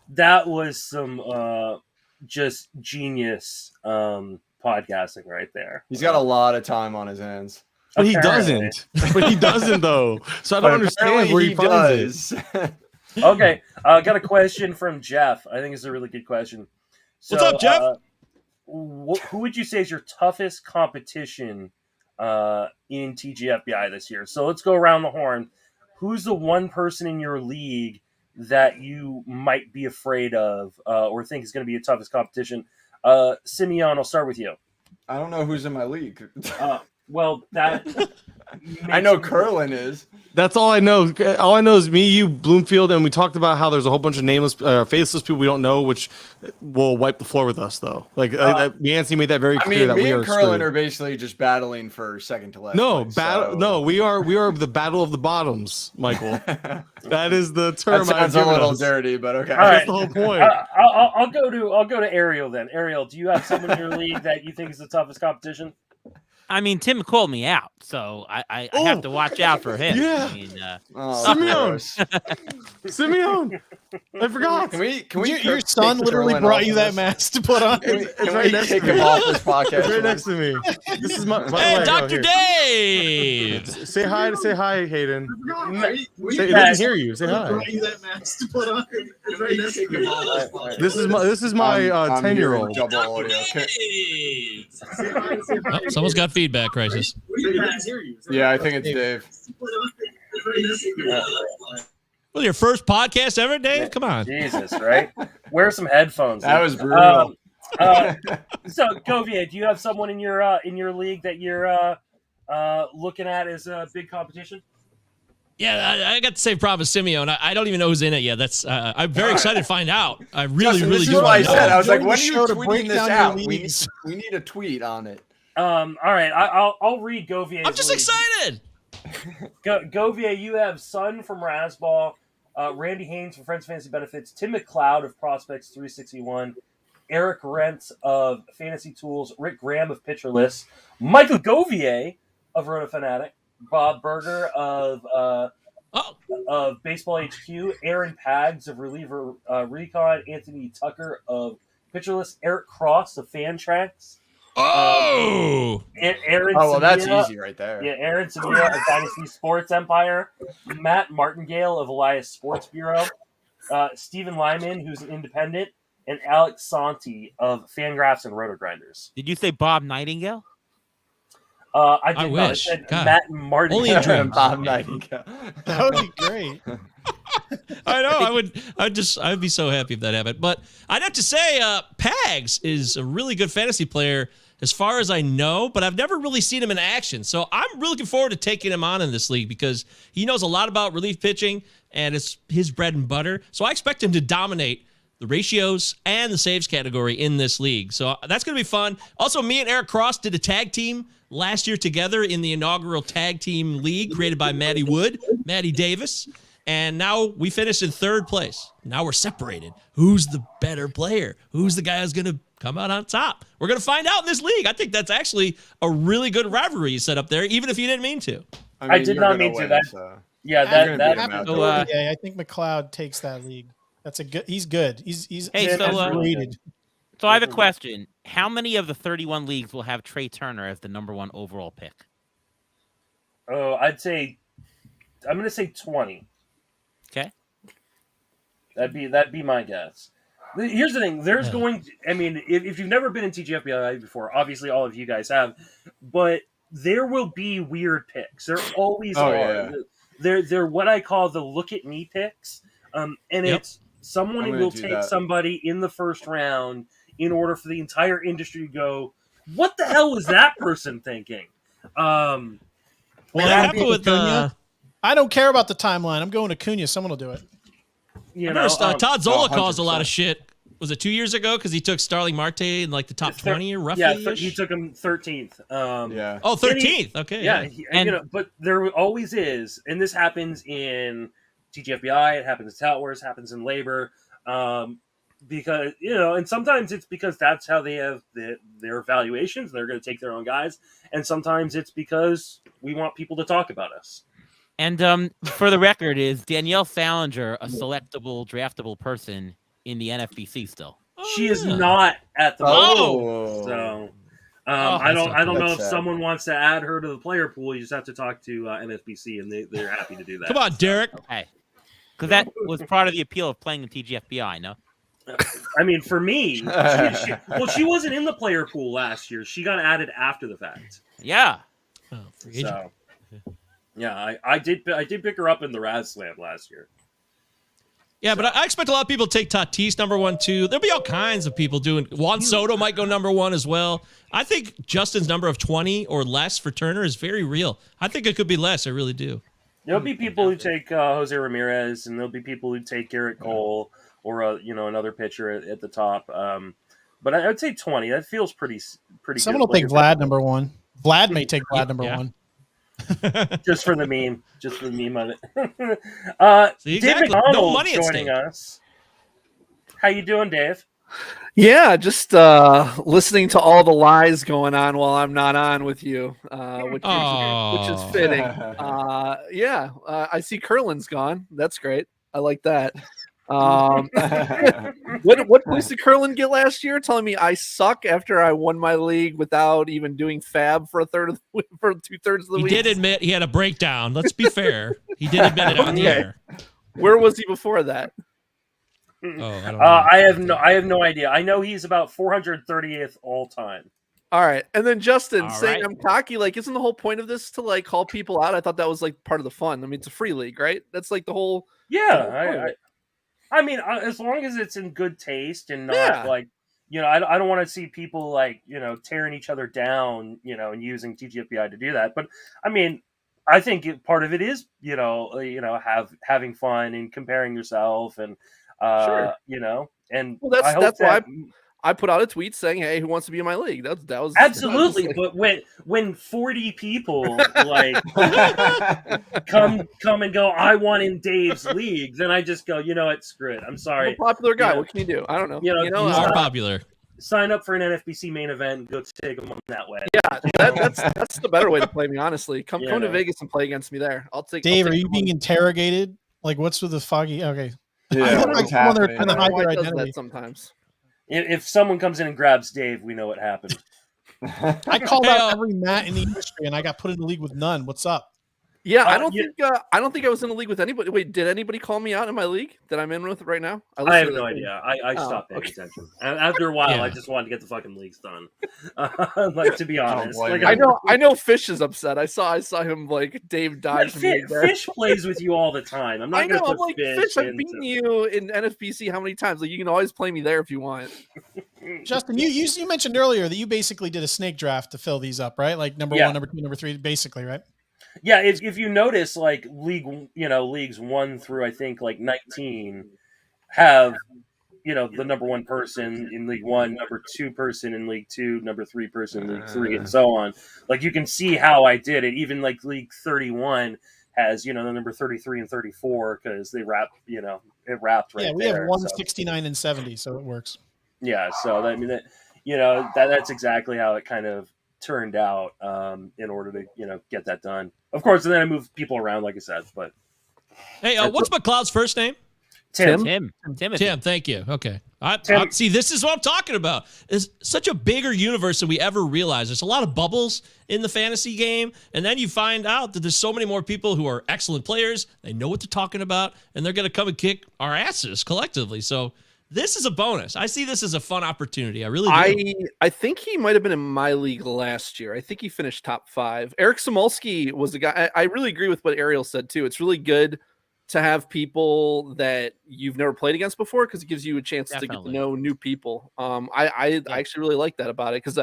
that was some just genius podcasting right there. He's got a lot of time on his hands. But he doesn't. But he doesn't, though. So I don't understand where he finds it. Okay. I got a question from Jeff. I think it's a really good question. So, what's up, Jeff? Who would you say is your toughest competition in TGFBI this year? So let's go around the horn. Who's the one person in your league that you might be afraid of or think is going to be your toughest competition? Simeon, I'll start with you. I don't know who's in my league. Well, that I know Curlin is. That's all I know. All I know is me, you, Bloomfield, and we talked about how there's a whole bunch of nameless, faceless people we don't know, which will wipe the floor with us, though. Like Yancey made that very clear. That me we and are Curlin screwed. are basically just battling for second to last. No, place, no, we are the battle of the bottoms, Michael. That is the term. That sounds a little dirty, but okay. All right. That's the whole point. I'll go to Ariel then. Ariel, do you have someone in your league that you think is the toughest competition? I mean, Tim called me out, so I have to watch out for him. Yeah. I mean, Simeon. Simeon. I forgot. Can we Your son literally brought you that mask to put on. Can we kick to him me. off this podcast? It's right next to me. This is my. Hey, Dr. Dave. Say hi. Say hi, Hayden. They Yes. can hear you. Say hi. This is my 10-year-old. Double audio. Oh, someone's got feedback crisis. Yeah, I think it's Dave. Well, your first podcast ever, Dave? Come on. Jesus, right? Wear some headphones. That was brutal. So, Govier, do you have someone in your league that you're looking at as a big competition? Yeah, I got the same problem as Simeon. I don't even know who's in it yet. That's I'm very excited to find out. I really, Justin, really this do. is what I want to know. said. I was like, Join when the are you show to break tweeting this down your out? leagues. We need a tweet on it. All right, I'll read Govier's I'm just league. excited. Govier, you have Sun from Rasball, Randy Haynes from Friends Fantasy Benefits, Tim McLeod of Prospects 361, Eric Rentz of Fantasy Tools, Rick Graham of Pitcherless, Michael Govier of Roto Fanatic, Bob Berger of Baseball HQ, Aaron Pags of Reliever Recon, Anthony Tucker of Pitcherless, Eric Cross of Fantrax. Oh, Aaron. Oh, well, that's Samia, easy right there. Yeah, Aaron Samia of Dynasty Sports Empire, Matt Martingale of Elias Sports Bureau, Stephen Lyman, who's an independent, and Alex Santi of Fangraphs and Roto Grinders. Did you say Bob Nightingale? I did not. wish. I said God. Matt Martingale. Only in dreams. Bob Nightingale. That would be great. I know. I'd be so happy if that happened. But I'd have to say, Pags is a really good fantasy player as far as I know, but I've never really seen him in action. So I'm really looking forward to taking him on in this league because he knows a lot about relief pitching and it's his bread and butter. So I expect him to dominate the ratios and the saves category in this league. So that's going to be fun. Also, me and Eric Cross did a tag team last year together in the inaugural tag team league created by Matty Wood, Matty Davis. And now we finished in third place. Now we're separated. Who's the better player? Who's the guy who's going to come out on top? We're going to find out in this league. I think that's actually a really good rivalry you set up there, even if you didn't mean to. I did not mean to. Yeah, I think McLeod takes that league. That's a good. He's good. He's Hey, rated. So I have a question. How many of the 31 leagues will have Trey Turner as the number 1 overall pick? Oh, I'm going to say 20. Okay. That'd be my guess. Here's the thing. There's if you've never been in TGFBI before, obviously all of you guys have, but there will be weird picks. There always are. Yeah. They're what I call the look at me picks. It's someone who will take somebody in the first round in order for the entire industry to go, what the hell was that person thinking? Well, that happened with I don't care about the timeline. I'm going to Cunha. Someone will do it. Todd Zola caused a lot of shit. Was it 2 years ago? Because he took Starling Marte in like the top 20 or roughly. Yeah, he took him 13th. Yeah. Oh, 13th. Okay. Yeah. But there always is, and this happens in TGFBI. It happens in Tout Wars. Happens in Labor. Because and sometimes it's because that's how they have their evaluations. They're going to take their own guys, and sometimes it's because we want people to talk about us. And for the record, is Danielle Salinger a selectable, draftable person in the NFBC still? She is not at the moment. So I don't know if someone wants to add her to the player pool. You just have to talk to NFBC, and they're happy to do that. Come on, Derek. Okay. Because that was part of the appeal of playing in TGFBI, no? I mean, for me, she wasn't in the player pool last year. She got added after the fact. Yeah. Oh, free agent. So, yeah, I did pick her up in the Raz Slam last year. Yeah, but I expect a lot of people to take Tatis number 1, too. There'll be all kinds of people doing. Juan Soto might go number 1 as well. I think Justin's number of 20 or less for Turner is very real. I think it could be less. I really do. There'll be people who take Jose Ramirez, and there'll be people who take Garrett Cole or another pitcher at the top. But I would say 20. That feels pretty. Someone good will take Vlad number 1. Vlad may take Vlad number 1. Just for the meme. Just for the meme of it. See, Dave exactly. McDonald No money at joining stake. us. How you doing, Dave? Yeah, just listening to all the lies going on while I'm not on with you, which is fitting. I see Curlin's gone. That's great. I like that. What points did Curlin get last year? Telling me I suck after I won my league without even doing fab for 2/3 of the He week. did admit he had a breakdown. Let's be fair. He did admit it on the air. Where was he before that? Oh, I don't know. I have no idea. I know he's about 430th all time. All right, and then Justin All saying right. I'm cocky. Like, isn't the whole point of this to like call people out? I thought that was like part of the fun. I mean, it's a free league, right? That's like the whole. Yeah, I mean, as long as it's in good taste and not like, I don't want to see people like, tearing each other down, and using TGFBI to do that. But I mean, I think part of it is, having fun and comparing yourself and, Sure. and Well, I hope that's why that, I put out a tweet saying, "Hey, who wants to be in my league?" That was absolutely. But when 40 people like come and go, I want in Dave's league, then I just go, what, screw it. I'm sorry. I'm a popular guy. What can you do? I don't know. You are popular. Sign up for an NFBC main event and go take them on that way. Yeah, that's the better way to play me. Honestly, come to Vegas and play against me there. I'll take. Dave, I'll are take you being interrogated? Like, what's with the foggy? Okay. Yeah, what's happening? Trying to hide Why their does identity. that sometimes? If someone comes in and grabs Dave, we know what happened. I called out every Matt in the industry, and I got put in the league with none. What's up? Yeah, I don't think I was in a league with anybody. Wait, did anybody call me out in my league that I'm in with right now? I have no idea. I stopped paying attention. And after a while, I just wanted to get the fucking leagues done. Like, to be honest, I know Fish is upset. I saw him like Dave dodged me. Fish plays with you all the time. I'm not going to put Fish. I've beaten you in NFBC how many times? Like, you can always play me there if you want. Justin, you mentioned earlier that you basically did a snake draft to fill these up, right? Like number 1, number 2, number 3, basically, right? Yeah, if you notice, like leagues 1 through I think like 19 have the number 1 person in League 1, number 2 person in League 2, number 3 person in League 3, and so on. Like, you can see how I did it. Even like League 31 has the number 33 and 34 because they wrapped it wrapped right. Yeah, we there, have 169 and 70, so it works. Yeah, so I mean that's exactly how it kind of turned out in order to get that done. Of course, and then I moved people around, like I said. But hey, what's McLeod's first name? Tim. Tim, thank you. Okay. See, this is what I'm talking about. It's such a bigger universe than we ever realized. There's a lot of bubbles in the fantasy game, and then you find out that there's so many more people who are excellent players. They know what they're talking about, and they're going to come and kick our asses collectively. So this is a bonus. I see this as a fun opportunity. I really do. I think he might have been in my league last year. I think he finished top 5. Eric Samolsky was the guy. I really agree with what Ariel said too. It's really good to have people that you've never played against before because it gives you a chance to get to know new people. I actually really like that about it because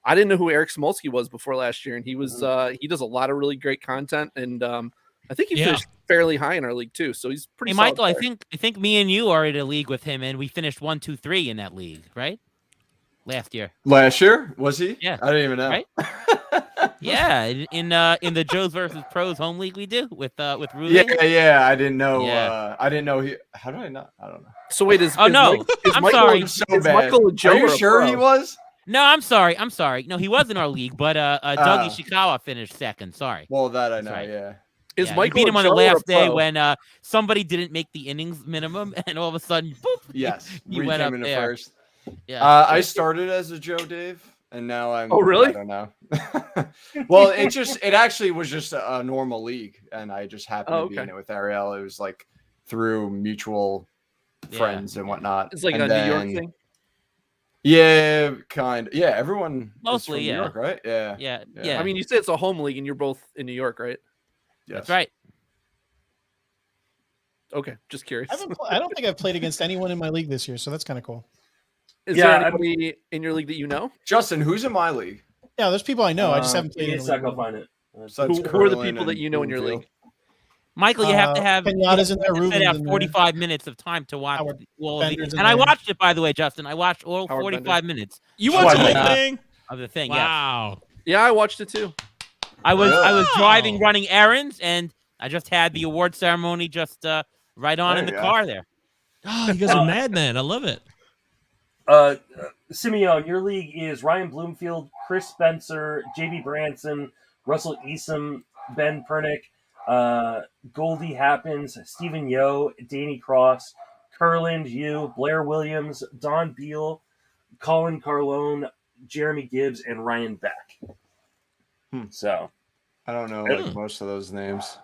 I didn't know who Eric Samolsky was before last year, and he was he does a lot of really great content, and I think he finished fairly high in our league too. So he's pretty. Hey, Michael, I think me and you are in a league with him, and we finished 1, 2, 3 in that league, right? Last year. Last year was he? Yeah, I didn't even know. Right? Yeah, in the Joes versus Pros home league we do with Rudy. Yeah. I didn't know. Yeah. I didn't know he. How do I not? I don't know. So wait, is I'm Michael, sorry. So is bad. Michael a Joe? Are you sure he was? No, I'm sorry. No, he was in our league, but Dougie Shikawa finished second. Sorry. Well, that I know. Right. Yeah. Is Yeah, Michael you beat him on the a Joe or a last day pro? when somebody didn't make the innings minimum, and all of a sudden, boop, Yes. you we went came up in there. first. Yeah. I started as a Joe Dave, and now I'm. Oh, really? I don't know. Well, it actually was just a normal league, and I just happened to be in it with Ariel. It was like through mutual friends and whatnot. It's like and a New York thing. Yeah, kind. Yeah, everyone. Mostly, is from New York, right? Yeah. Yeah. I mean, you say it's a home league, and you're both in New York, right? Yes. That's right. Okay, just curious. I don't think I've played against anyone in my league this year, so that's kind of cool. Is there anybody in your league that you know? Justin, who's in my league? Yeah, there's people I know. I just haven't played in I'll find it. So who are the people that you know in your league? Michael, you have to have Kenyatta's in there, set Ruben's out in there. 45 minutes of time to watch all of Bender's the, in and I there. watched it, by the way, Justin. I watched all Howard 45 minutes You watched the whole thing? of the thing. Wow. Yeah, I watched it too. I was driving, running errands, and I just had the award ceremony just right on in the car there. Oh, you guys are madmen. I love it. Simeon, your league is Ryan Bloomfield, Chris Spencer, JB Branson, Russell Easom, Ben Pernick, Goldie Happens, Stephen Yo, Danny Cross, Curland, you, Blair Williams, Don Beal, Colin Carlone, Jeremy Gibbs, and Ryan Beck. So I don't know like most of those names.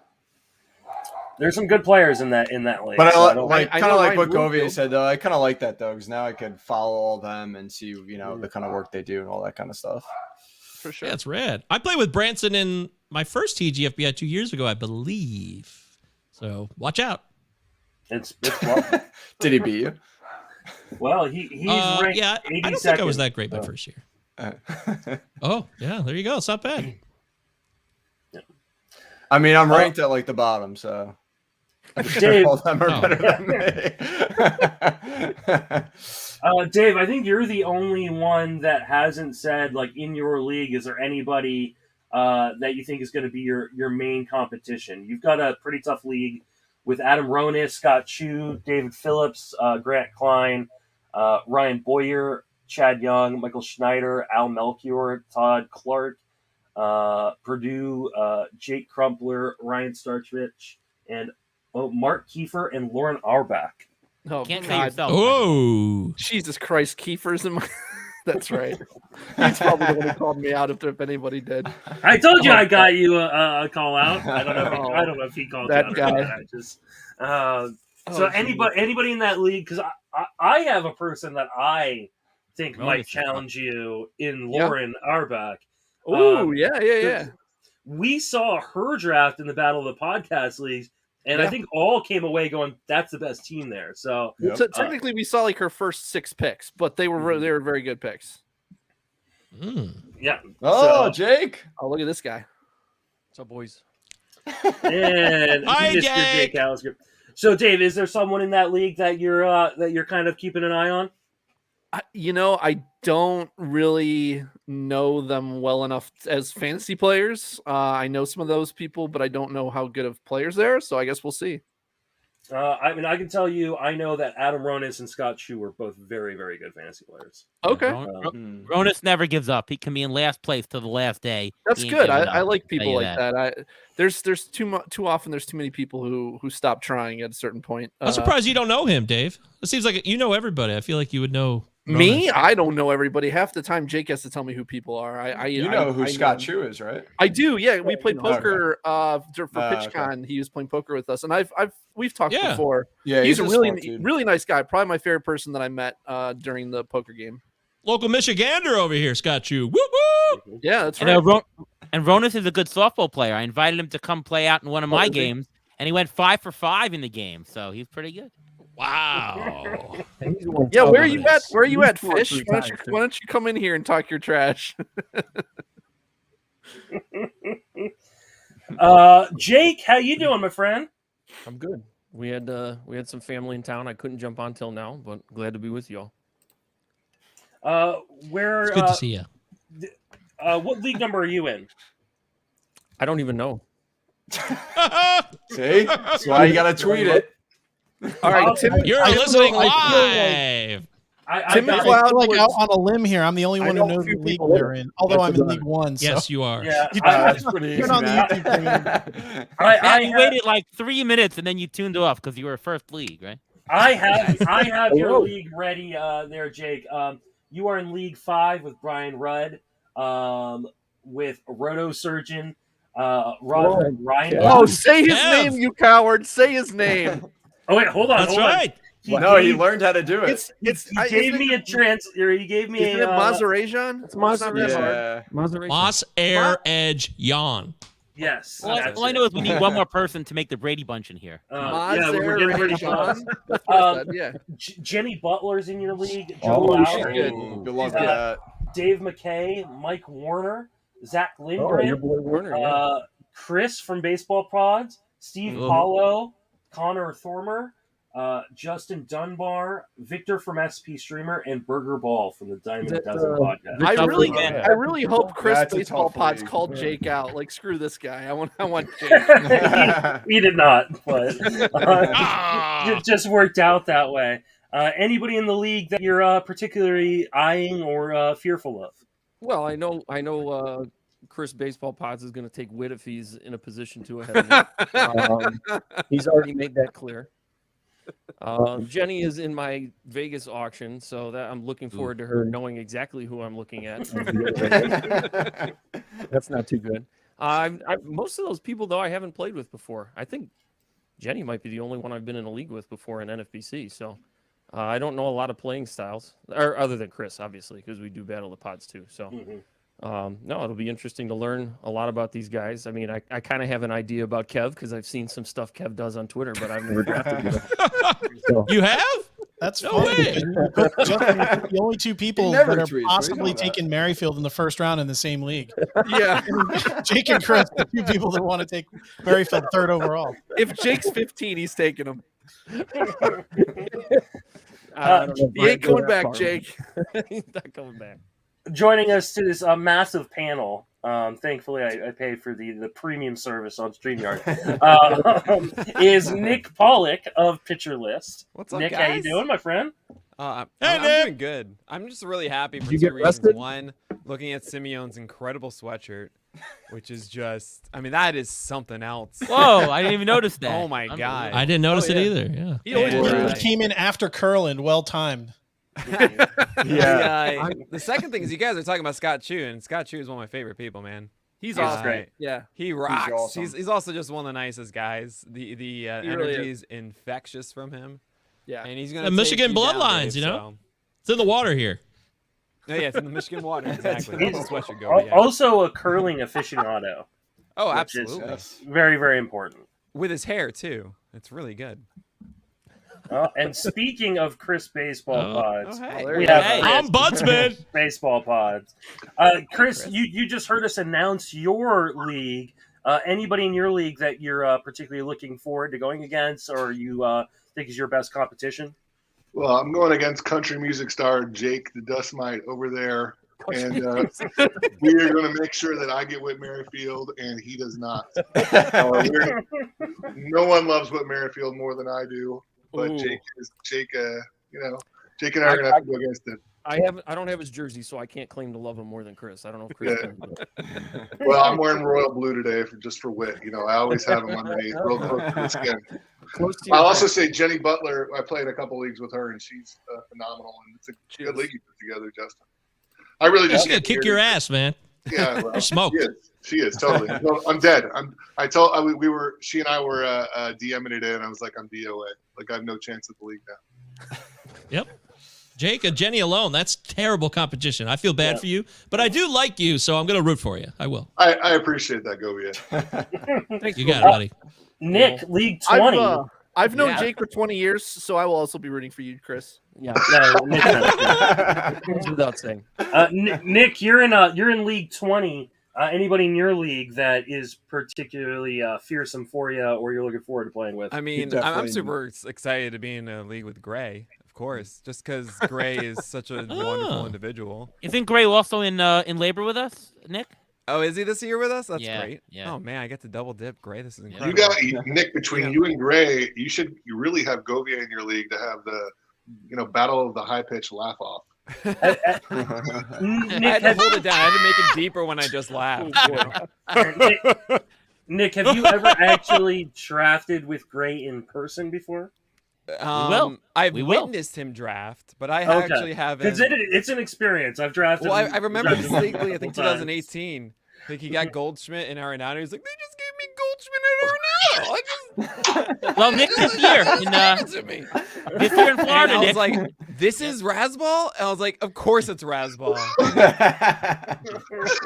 There's some good players in that league. But so I like kind of like what Govey Bloomfield. said though. I kind of like that though, because now I could follow all them and see the kind of work they do and all that kind of stuff. For sure. Yeah, it's rad. I played with Branson in my first TGFBI 2 years ago, I believe. So watch out. It's well, Did he beat you? well he's ranked Yeah, 82nd. I don't think I was that great my first year. Oh, yeah, there you go. It's not bad. I mean, I'm ranked at like the bottom, so Dave, all of them are better than me. Dave, I think you're the only one that hasn't said, like, in your league, is there anybody that you think is going to be your main competition? You've got a pretty tough league with Adam Ronis, Scott Chu, David Phillips, Grant Klein, Ryan Boyer, Chad Young, Michael Schneider, Al Melchior, Todd Clark, Purdue, Jake Crumpler, Ryan Starchvich, and Mark Kiefer and Lauren Auerbach. Oh, Can't say God. yourself. Oh, Jesus Christ, Kiefer's in my. That's right. He's probably the one who called me out if anybody did. I told you I got you a call out. I don't know if he called That you out. guy. Or not. I just so anybody in that league, because I have a person that I think Oh, might this is challenge you in Lauren Auerbach. Ooh, yeah. We saw her draft in the Battle of the Podcast Leagues, and I Yeah. think all came away going, "That's the best team there." So Yep. So technically, we saw like her first 6 picks, but they were very good picks. yeah. Oh, So- Jake. Oh, look at this guy. What's up, boys? And Hi, Mr. Jake. Jake Alisker. So, Dave, is there someone in that league that you're kind of keeping an eye on? I don't really know them well enough as fantasy players. I know some of those people, but I don't know how good of players they are. So I guess we'll see. I mean, I can tell you, I know that Adam Ronis and Scott Chu are both very, very good fantasy players. Okay, Ronis never gives up. He can be in last place till the last day. that's He ain't good. giving I up. like I'll people tell you like that. There's too often there's too many people who stop trying at a certain point. I'm surprised you don't know him, Dave. It seems like you know everybody. I feel like you would know. Me, Ronis. I don't know everybody. Half the time, Jake has to tell me who people are. You know who I Scott Chu is, right? I do. Yeah, we played Okay. poker for Okay. PitchCon. He was playing poker with us, and we've talked Yeah. before. Yeah, He's a smart dude. really nice guy. Probably my favorite person that I met during the poker game. Local Michigander over here, Scott Chu. Woo woo! Yeah, that's And, right. and Ronis is a good softball player. I invited him to come play out in one of my games, and he went 5 for 5 in the game. So he's pretty good. Wow. Yeah, where are you at? Where are you at, Four or Fish? three Why times, don't you come in here and talk your trash? Jake, how you doing, my friend? I'm good. We had some family in town. I couldn't jump on till now, but glad to be with y'all. Where? It's good to see you. What league number are you in? I don't even know. See? That's why you gotta tweet it. All right, Tim. You're listening live. Tim I McLeod feel like was- out on a limb here. I'm the only I one know who a knows few the league people they're in. Although I'm in League One. So. Yes, you are. Yeah, That's pretty easy. Turn on the man. YouTube thing. Matt, you waited like 3 minutes, and then you tuned off because you were first league, right? I have your league ready there, Jake. You are in League 5 with Brian Rudd, with Roto Surgeon, Ryan. Oh, say his Kev. name, you coward! Say his name. Oh wait, hold on. That's hold on. right. He No, he gave- learned how to do it. It's He gave me a He gave me Isn't it a Mazarajan? It's Mazarajan. Yeah. Moss Air Edge Yawn. Yes. All that's I it. know is we need one more person to make the Brady Bunch in here. Yeah, we're getting pretty close. That's what I said, yeah. Jenny Butler's in your league. Joe Oh, she's Lowry, good. Ooh, good luck Yeah. with that. Dave McKay, Mike Warner, Zach Oh, your Lindgren, boy Warner. Yeah. Chris from Baseball Prods, Steve Mhm. Paulo, Connor Thormer, Justin Dunbar, Victor from SP Streamer, and Burger Ball from the Diamond Is that, Dozen podcast. I Tough really, league, man. I really hope Chris That's a Baseball tough Pods league. called Jake out. Like, screw this guy. I want Jake. he did not, but Ah. it just worked out that way. Anybody in the league that you're particularly eyeing or fearful of? Well, I know Chris Baseball Pods is going to take Witt if he's in a position to ahead of me. He's already made that clear. Jenny is in my Vegas auction, so that I'm looking forward to her knowing exactly who I'm looking at. That's not too good. Most of those people, though, I haven't played with before. I think Jenny might be the only one I've been in a league with before in NFBC, so I don't know a lot of playing styles, or other than Chris, obviously, because we do Battle the Pods too. So, no, it'll be interesting to learn a lot about these guys. I mean, I kind of have an idea about Kev because I've seen some stuff Kev does on Twitter, but I've never drafted him. So, You have? That's No funny. way. The only two people never that are tweets. possibly taking Merrifield in the first round in the same league. Yeah. Jake and Chris, the two people that want to take Merrifield third overall. If Jake's 15, he's taking him. I don't know if He I'd ain't go coming that back, far. Jake. He's not coming back. Joining us to this massive panel. Thankfully, I pay for the premium service on StreamYard. Is Nick Pollock of Pitcher List. What's up, Nick, guys? how you doing, my friend? I'm Nick. doing good. I'm just really happy for you two get reasons. rested? One, looking at Simeon's incredible sweatshirt, which is just, I mean, that is something else. Whoa, I didn't even notice that. Oh my God. I didn't notice Oh, it yeah. either. Yeah. He always Yeah. wears He came in after Curland, well timed. The second thing is you guys are talking about Scott Chu, and Scott Chu is one of my favorite people, man. He's Yeah. awesome. Great. Yeah. He rocks. awesome. He's also just one of the nicest guys. The really energy is infectious from him, Yeah. and he's gonna The take Michigan you down, bloodlines, Dave, you know? so- It's in the water here. Oh, yeah, it's in the Michigan water. Exactly. That's the sweatshirt go. Al- Yeah. Also a curling aficionado. Oh, which is absolutely. very, very important. With his hair too. It's really good. And speaking of Chris Baseball Pods, hey. we have Hey. I'm Budsman. Baseball Pods. Chris, you just heard us announce your league. Anybody in your league that you're particularly looking forward to going against, or you think is your best competition? Well, I'm going against country music star Jake the Dust Mite over there, and we are going to make sure that I get Whit Merrifield and he does not. No one loves Whit Merrifield more than I do, but Ooh. Jake and I are going to have to go against it. I don't have his jersey, so I can't claim to love him more than Chris. I don't know if Chris can. But Well, I'm wearing royal blue today just for Whit. I always have him underneath, real close to the skin. close to your I'll also heart. say Jenny Butler. I played a couple leagues with her, and she's phenomenal. And it's a good league you put together, Justin. I really just She's gonna kick your ass, man. Yeah, well, You're smoked. She is totally. No, I'm dead. She and I were DMing it in. I was like, I'm DOA. Like I have no chance at the league now. Yep. Jake and Jenny alone. That's terrible competition. I feel bad for you, but I do like you, so I'm gonna root for you. I will. I appreciate that, Govia. Thanks, You bro. got it, buddy. Nick, League 20. I've known Yeah. Jake for 20 years, so I will also be rooting for you, Chris. Yeah, No, Nick, goes without saying. Nick, you're in League 20. Anybody in your league that is particularly fearsome for you, or you're looking forward to playing with? I mean, I'm definitely- super excited to be in a league with Gray, of course, just because Gray is such a wonderful individual. Isn't Gray also in labor with us, Nick? Oh, is he this year with us? That's Yeah, great. yeah. Oh man, I get to double dip. Gray, this is You incredible. Nick, between you and Gray, you really have Govia in your league to have the battle of the high pitch laugh off. Nick, I had to hold it down. I had to make it deeper when I just laughed. Nick, have you ever actually drafted with Gray in person before? will. I've We will. witnessed him draft, but I Okay. actually haven't. Because it's an experience. I've drafted. Well, I him- remember drafted him distinctly, I think multiple times. 2018. I think he got Goldschmidt in Arenado. He's like, they just gave me Goldschmidt in Arenado. Well, Nick, this year in to me. this year in And Florida, I was Nick. like, this is Rasball? And I was like, of course it's Rasball.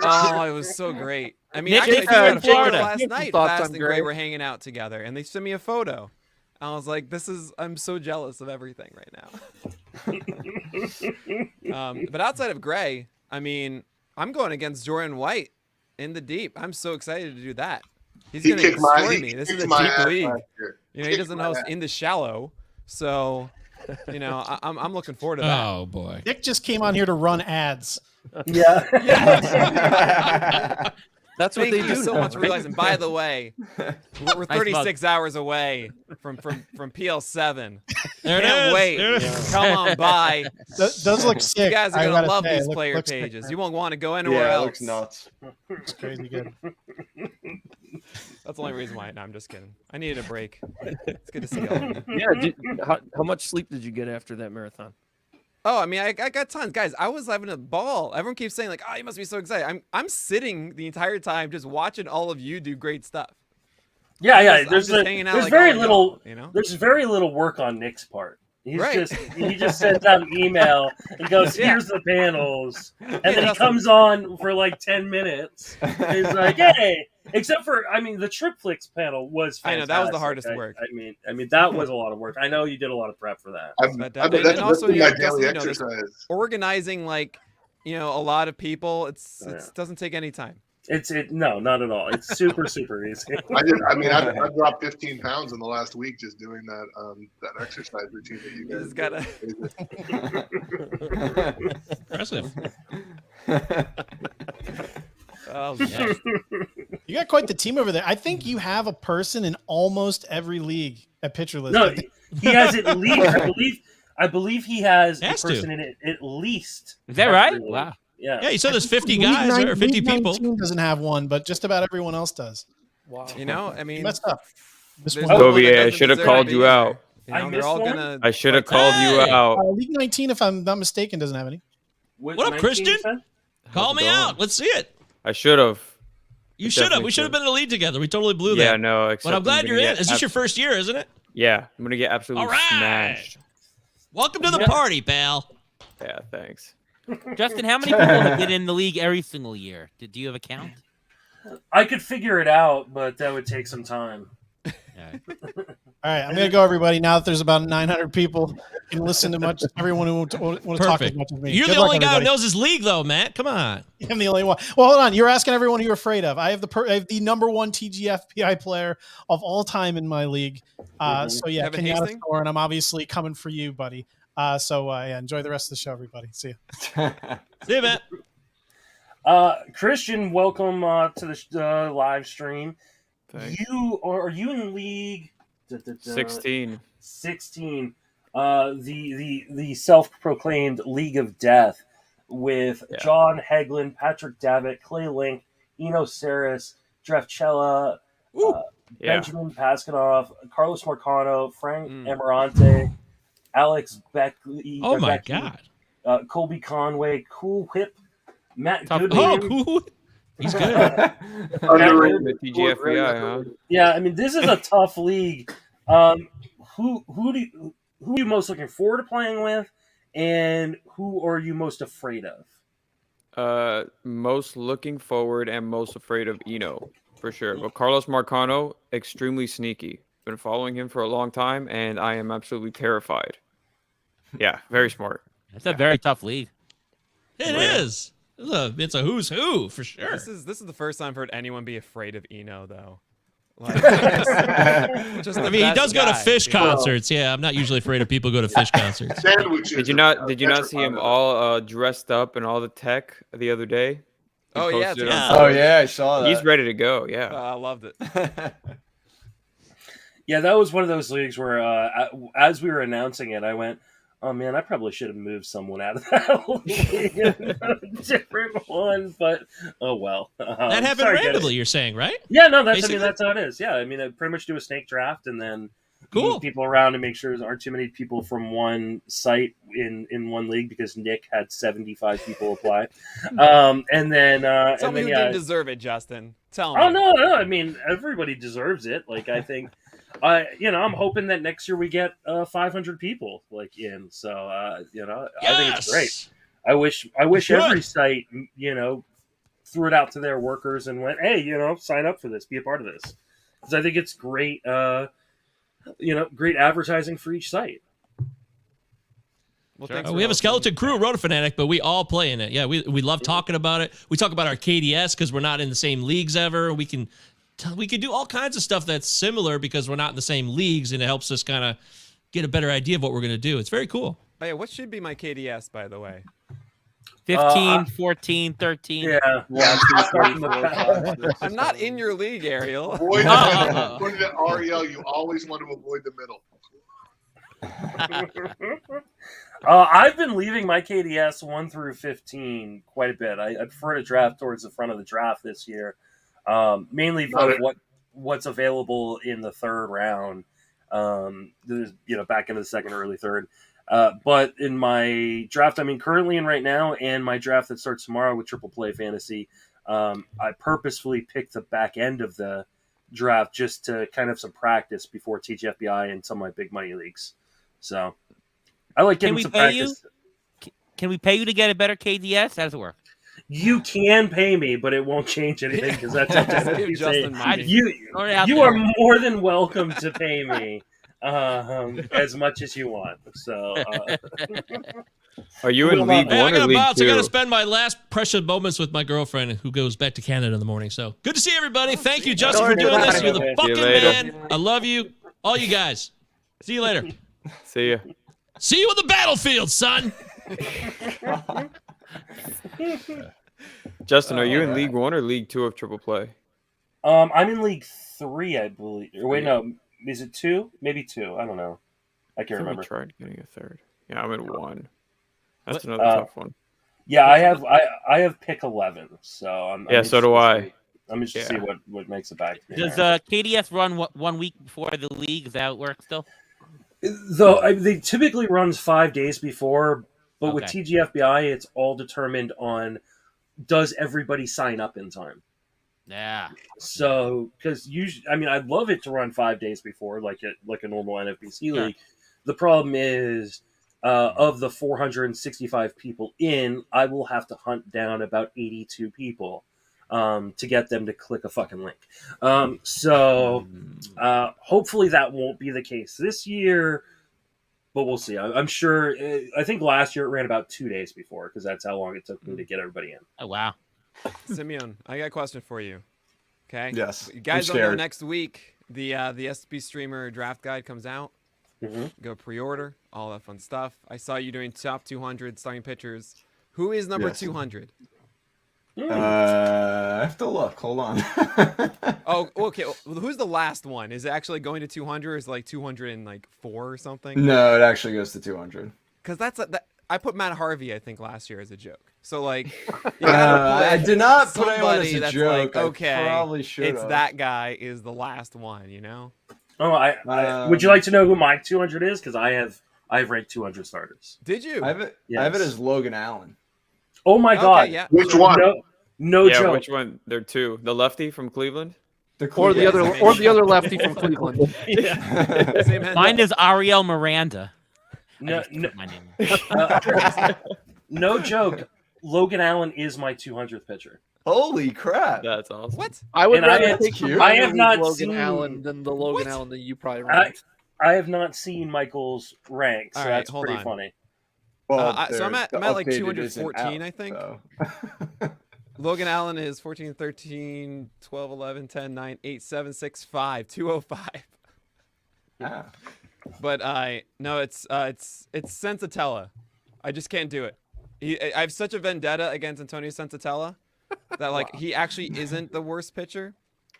Oh, it was so great. I mean, Nick, actually, if I you're got in a photo Florida, last some night. thoughts Fast on and Gray. Gray were hanging out together, and they sent me a photo. I was like, I'm so jealous of everything right now. But outside of Gray, I mean, I'm going against Jordan White in the deep. I'm so excited to do that. He's He going to kicked my destroy me. This is a my deep ass league. last year. You know, he Kicked doesn't my host ass. in the shallow, so I'm looking forward to that. Oh boy. Nick just came on here to run ads. Yeah. That's what Thank they you do. so now, much for right? realizing. By the way, we're Nice 36 hours away from PL7. There it Can't is. wait. There it is. Come on by. Does look sick. You guys are I gonna gotta love say, these it player looks sick, pages. man. You won't want to go anywhere Yeah, it else. looks nuts. It's crazy good. That's the only reason why. No, I'm just kidding. I needed a break. It's good to see all of you. Yeah. How much sleep did you get after that marathon? Oh, I mean, I got tons, guys. I was having a ball. Everyone keeps saying like, "Oh, you must be so excited." I'm sitting the entire time just watching all of you do great stuff. Yeah, yeah. I'm just hanging out There's like very all little. y'all, you know? There's very little work on Nick's part. He Right. just sends out an email and goes, Yeah. "Here's the panels," and Yeah, then he Justin. comes on for like 10 minutes. He's like, "Hey," except for I mean, the Tripflix panel was I know, fantastic. that was the hardest work. I mean, that was a lot of work. I know you did a lot of prep for that. That's also, my you know, daily Justin, this exercise. organizing like, a lot of people. It Yeah. doesn't take any time. No, not at all. It's super super easy. I dropped 15 pounds in the last week just doing that exercise routine that you guys just gotta. Impressive. Oh, yeah. You got quite the team over there. I think you have a person in almost every league at Pitcher List. No, he has at least. I believe he has a Has to. person in it at least. Is that right? every league. Wow. Yeah. Yeah, you said there's 50 League guys nine- or 50 League people. 19 doesn't have one, but just about everyone else does. Wow. I mean, You messed up. This there's one- no one Toby, that I doesn't should have deserve to called be you there. out. I They're missed all one? gonna. I should have called you Hey! out. League 19, if I'm not mistaken, doesn't have any. What up, Christian? Call me out. Let's see it. I should have. You should have. definitely We should have should. been in a lead together. We totally blew Yeah, that. no. But I'm glad you're in. Is this your first year, isn't it? Yeah, I'm gonna get absolutely All right. smashed. Welcome to the party, pal. Yeah, thanks. Justin, how many people have been in the league every single year? Do you have a count? I could figure it out, but that would take some time. All right, I'm going to go, everybody. Now that there's about 900 people, you can listen to everyone who want to talk as Perfect. much as me. You're Good the luck, only guy who everybody. knows his league, though, Matt. Come on. I'm the only one. Well, hold on. You're asking everyone who you're afraid of. I have the number one TGFBI player of all time in my league. So yeah, Kevin Kenyatta Hastings? Thor, and I'm obviously coming for you, buddy. Yeah, enjoy the rest of the show, everybody. See you. See you, Matt. Christian, welcome to the live stream. Thanks. Are you in league 16. 16? The self-proclaimed League of Death with John Heglin, Patrick Davitt, Clay Link, Eno Saris, Jeff Cella, Benjamin Paskanoff, Carlos Marcano, Frank Emirante, Alex Beckley. Oh, my God. Colby Conway, Cool Whip, Matt Goodwin. Oh, cool. He's good. The TGFBI, huh? Yeah, I mean, this is a tough league. Who are you most looking forward to playing with, and who are you most afraid of? Most looking forward and most afraid of Eno, for sure. But Carlos Marcano, extremely sneaky. Been following him for a long time, and I am absolutely terrified. Yeah, very smart. It's a very tough league. It is. It's a who's who, for sure. This is the first time I've heard anyone be afraid of Eno, though. Like, just I the mean, he best does go to guy, fish you know? concerts. Yeah, I'm not usually afraid of people who go to fish concerts. Did you not see him all dressed up and all the tech the other day? He Oh, yeah, posted yeah. on- Oh yeah, I saw that. He's ready to go. Yeah. I loved it. Yeah, that was one of those leagues where, as we were announcing it, I went, "Oh man, I probably should have moved someone out of that league, different one." But oh well. That happened sorry, randomly, Dennis. you're saying, right? Yeah, no, that's Basically? that's how it is. Yeah, I mean, I pretty much do a snake draft and then Cool. move people around to make sure there aren't too many people from one site in one league because Nick had 75 people apply, and then Tell me who yeah. didn't deserve it, Justin. Tell me. Oh no, I mean everybody deserves it. Like I think, I'm hoping that next year we get 500 people in. So I think it's great. I wish Good. every site threw it out to their workers and went, hey, sign up for this, be a part of this, because I think it's great. Great advertising for each site. Well, We have a skeleton crew, Roto Fanatic, but we all play in it. Yeah, we love talking about it. We talk about our KDS because we're not in the same leagues ever. We can do all kinds of stuff that's similar because we're not in the same leagues, and it helps us kind of get a better idea of what we're going to do. It's very cool. Oh, yeah, what should be my KDS, by the way? 15, 14, 13. Yeah. I'm not in your league, Ariel. Avoid According to Ariel, you always want to avoid the middle. I've been leaving my KDS 1 through 15 quite a bit. I prefer to draft towards the front of the draft this year, mainly of what's available in the third round. Back into the second or early third. But in my draft I'm currently in right now, and my draft that starts tomorrow with Triple Play Fantasy, I purposefully picked the back end of the draft just to kind of some practice before TGFBI and some of my big money leagues. So I like getting some practice. Can we pay you to get a better KDS? How does it work? You can pay me, but it won't change anything because that's up to NFBC. You are more than welcome to pay me as much as you want. So, are you in League 1 or League 2? I got to spend my last precious moments with my girlfriend who goes back to Canada in the morning. So good to see everybody. Thank you, Justin, for doing this. You're the fucking man. I love you. All you guys. See you later. See ya. See you on the battlefield, son. Justin, are you in League 1 or League 2 of Triple Play? I'm in League 3, I believe. Or wait, no. Is it 2? Maybe 2. I don't know. I can't remember. I tried getting a third. Yeah, I'm in 1. That's another tough one. Yeah, I have pick 11. So I'm so do I. I'm just to see what makes it back. Does KDS run 1 week before the league? Is that how it works still? Though they typically runs 5 days before, but with TGFBI, it's all determined on does everybody sign up in time. Yeah. So, because usually, I'd love it to run 5 days before, like a normal NFBC league. The problem is, of the 465 people in, I will have to hunt down about 82 people to get them to click a fucking link. Hopefully that won't be the case this year, but we'll see. I'm sure. I think last year it ran about 2 days before because that's how long it took me to get everybody in. Oh, wow. Simeon, I got a question for you. Okay. Yes. You guys don't know next week the SB Streamer draft guide comes out. Mm-hmm. Go pre-order, all that fun stuff. I saw you doing top 200 starting pitchers. Who is number 200? I have to look. Hold on. Oh, okay. Well, who's the last one? Is it actually going to 200? Or is it like 204 or something? No, it actually goes to 200. Because I put Matt Harvey, I think, last year as a joke. So like, I did not put anyone as a that's joke. Like, okay, I probably should. It's that guy is the last one, you know. Oh, would you like to know who my 200 is? Because I have ranked 200 starters. Did you? I have it. Yes. I have it as Logan Allen. Oh my god! Yeah. Which one? No joke. Which one? There are two. The lefty from Cleveland. Or the other lefty from Cleveland. Mine is Ariel Miranda. No joke. Logan Allen is my 200th pitcher. Holy crap! That's awesome. What? I would rather take I have not Logan seen Allen than the Logan Allen that you probably ranked. I have not seen Michael's rank, so that's pretty funny. Well, so I'm at like 214, I think. So. Logan Allen is 14, 13, 12, 11, 10, 9, 8, 7, 6, 5, 205. Yeah. But no, it's Sensatella. I just can't do it. I have such a vendetta against Antonio Sensatella that like he actually isn't the worst pitcher,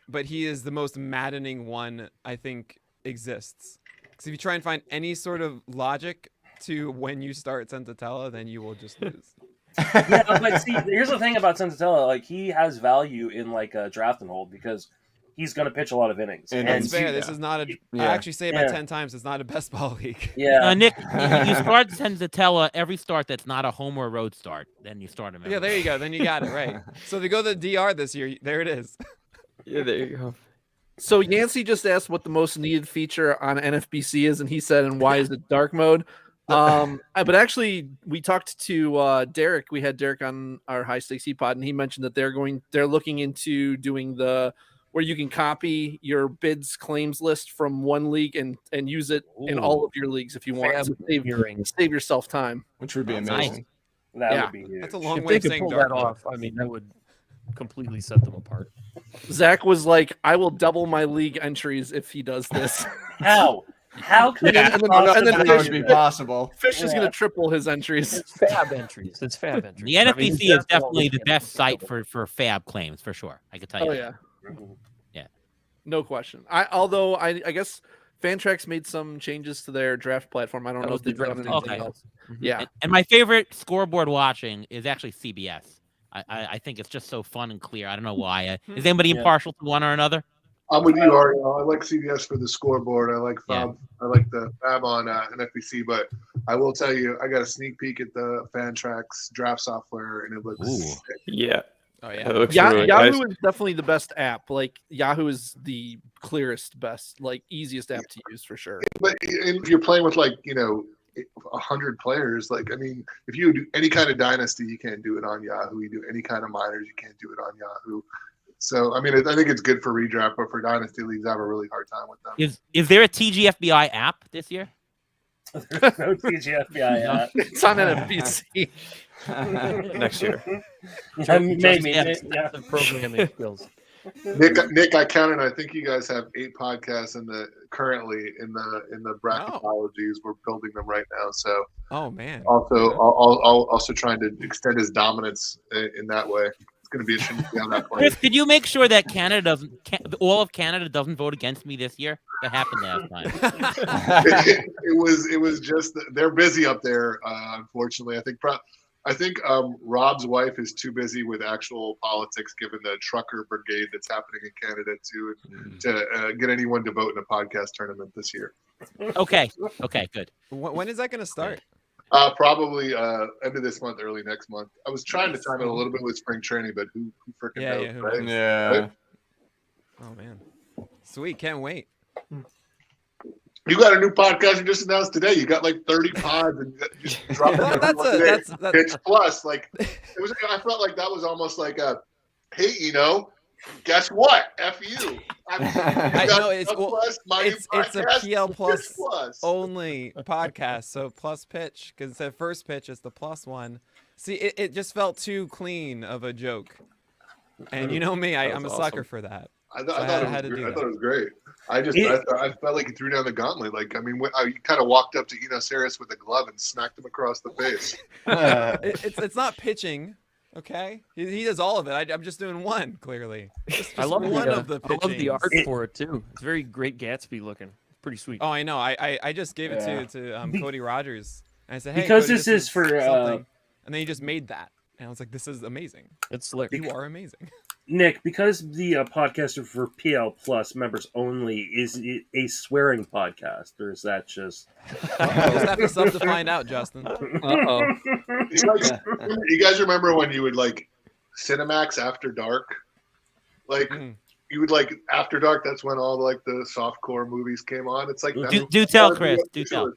but he is the most maddening one I think exists. Because if you try and find any sort of logic to when you start Sensatella, then you will just lose. Yeah, but see, here's the thing about Sensatella. Like, he has value in like a draft and hold because he's going to pitch a lot of innings. And that's fair. This is not a. I actually say about 10 times it's not a best ball league. Yeah, Nick, you start Sensatella every start that's not a home or road start. Then you start him. Yeah, there you go. Then you got it right. So if you go to the DR this year, there it is. Yeah, there you go. So Yancey just asked what the most needed feature on NFBC is, and he said, "And why is it dark mode?" But actually, we talked to Derek. We had Derek on our High Stakes Pod, and he mentioned that they're looking into doing where you can copy your bids claims list from one league and use it in all of your leagues if you want to save yourself time, which would be amazing. That would be huge. That's a long If way they of could saying pull dark that mode. off, I mean, that would completely set them apart. Zach was like, "I will double my league entries if he does this." How could and then that would be possible? Fish is going to triple his entries. It's fab entries. It's fab entries. The NFBC is definitely the best site for fab claims for sure. I can tell you. Oh that. yeah, no question. Although I guess Fantrax made some changes to their draft platform. I don't That know was if the they've done draft anything Okay. else. Mhm. Yeah. And my favorite scoreboard watching is actually CBS. I think it's just so fun and clear. I don't know why. Is anybody Yeah. impartial to one or another? I'm with you, Ariel. I like CBS for the scoreboard. I like Fab. I like the Fab on NFBC, but I will tell you, I got a sneak peek at the Fantrax draft software, and it looks sick. Yeah. Oh It yeah. looks Yahoo really nice. is definitely the best app. Like Yahoo is the clearest, best, like easiest app to use for sure. But if you're playing with 100 players, like I mean, if you do any kind of dynasty, you can't do it on Yahoo. You do any kind of minors, you can't do it on Yahoo. So I mean, I think it's good for redraft, but for dynasty leagues, I have a really hard time with them. Is there a TGFBI app this year? There's no TGFBI app. It's on NFBC. Next year. Maybe. Yeah. Programming skills. Nick, I counted. I think you guys have 8 podcasts currently in the bracketologies. We're building them right now. So Oh man. also trying to extend his dominance in that way. It's going to be interesting to see how that plays. Chris, could you make sure that all of Canada doesn't vote against me this year? That happened last time. it was just they're busy up there. Unfortunately, I think Rob's wife is too busy with actual politics, given the trucker brigade that's happening in Canada, to get anyone to vote in a podcast tournament this year. Okay, good. When is that going to start? Probably end of this month, early next month. I was trying to time it a little bit with spring training, but who freaking knows, who right? knows? Yeah. Right? Oh man. Sweet, can't wait. You got a new podcast you just announced today. You got like 30 pods and you just dropped Well, it. that's Pitch Plus. Like it was. I felt like that was almost like a, hey, guess what? F you. I know it's a PL Pitch Plus only podcast. So plus pitch, because the first pitch is the plus one. See, it just felt too clean of a joke. And you know me, I'm a sucker for that. I thought it was great. I felt like he threw down the gauntlet. Like, I mean, you kind of walked up to Eno Saris with a glove and smacked him across the face. It's not pitching, okay? He does all of it. I'm just doing one, clearly. Just I love one of the pitching. I love the art for it too. It's very Great Gatsby looking. Pretty sweet. Oh, I know. I just gave it to Cody Rogers. And I said, hey, because Cody, this is for something. And then he just made that. And I was like, this is amazing. It's slick. You are amazing. Nick, because the podcast is for PL Plus members only, is it a swearing podcast, or is that just? We'll just have to sub to find out, Justin. Uh-oh. You guys remember when you would like Cinemax After Dark? Like you would like After Dark. That's when all like the softcore movies came on. It's like Do tell, Chris. Do tell.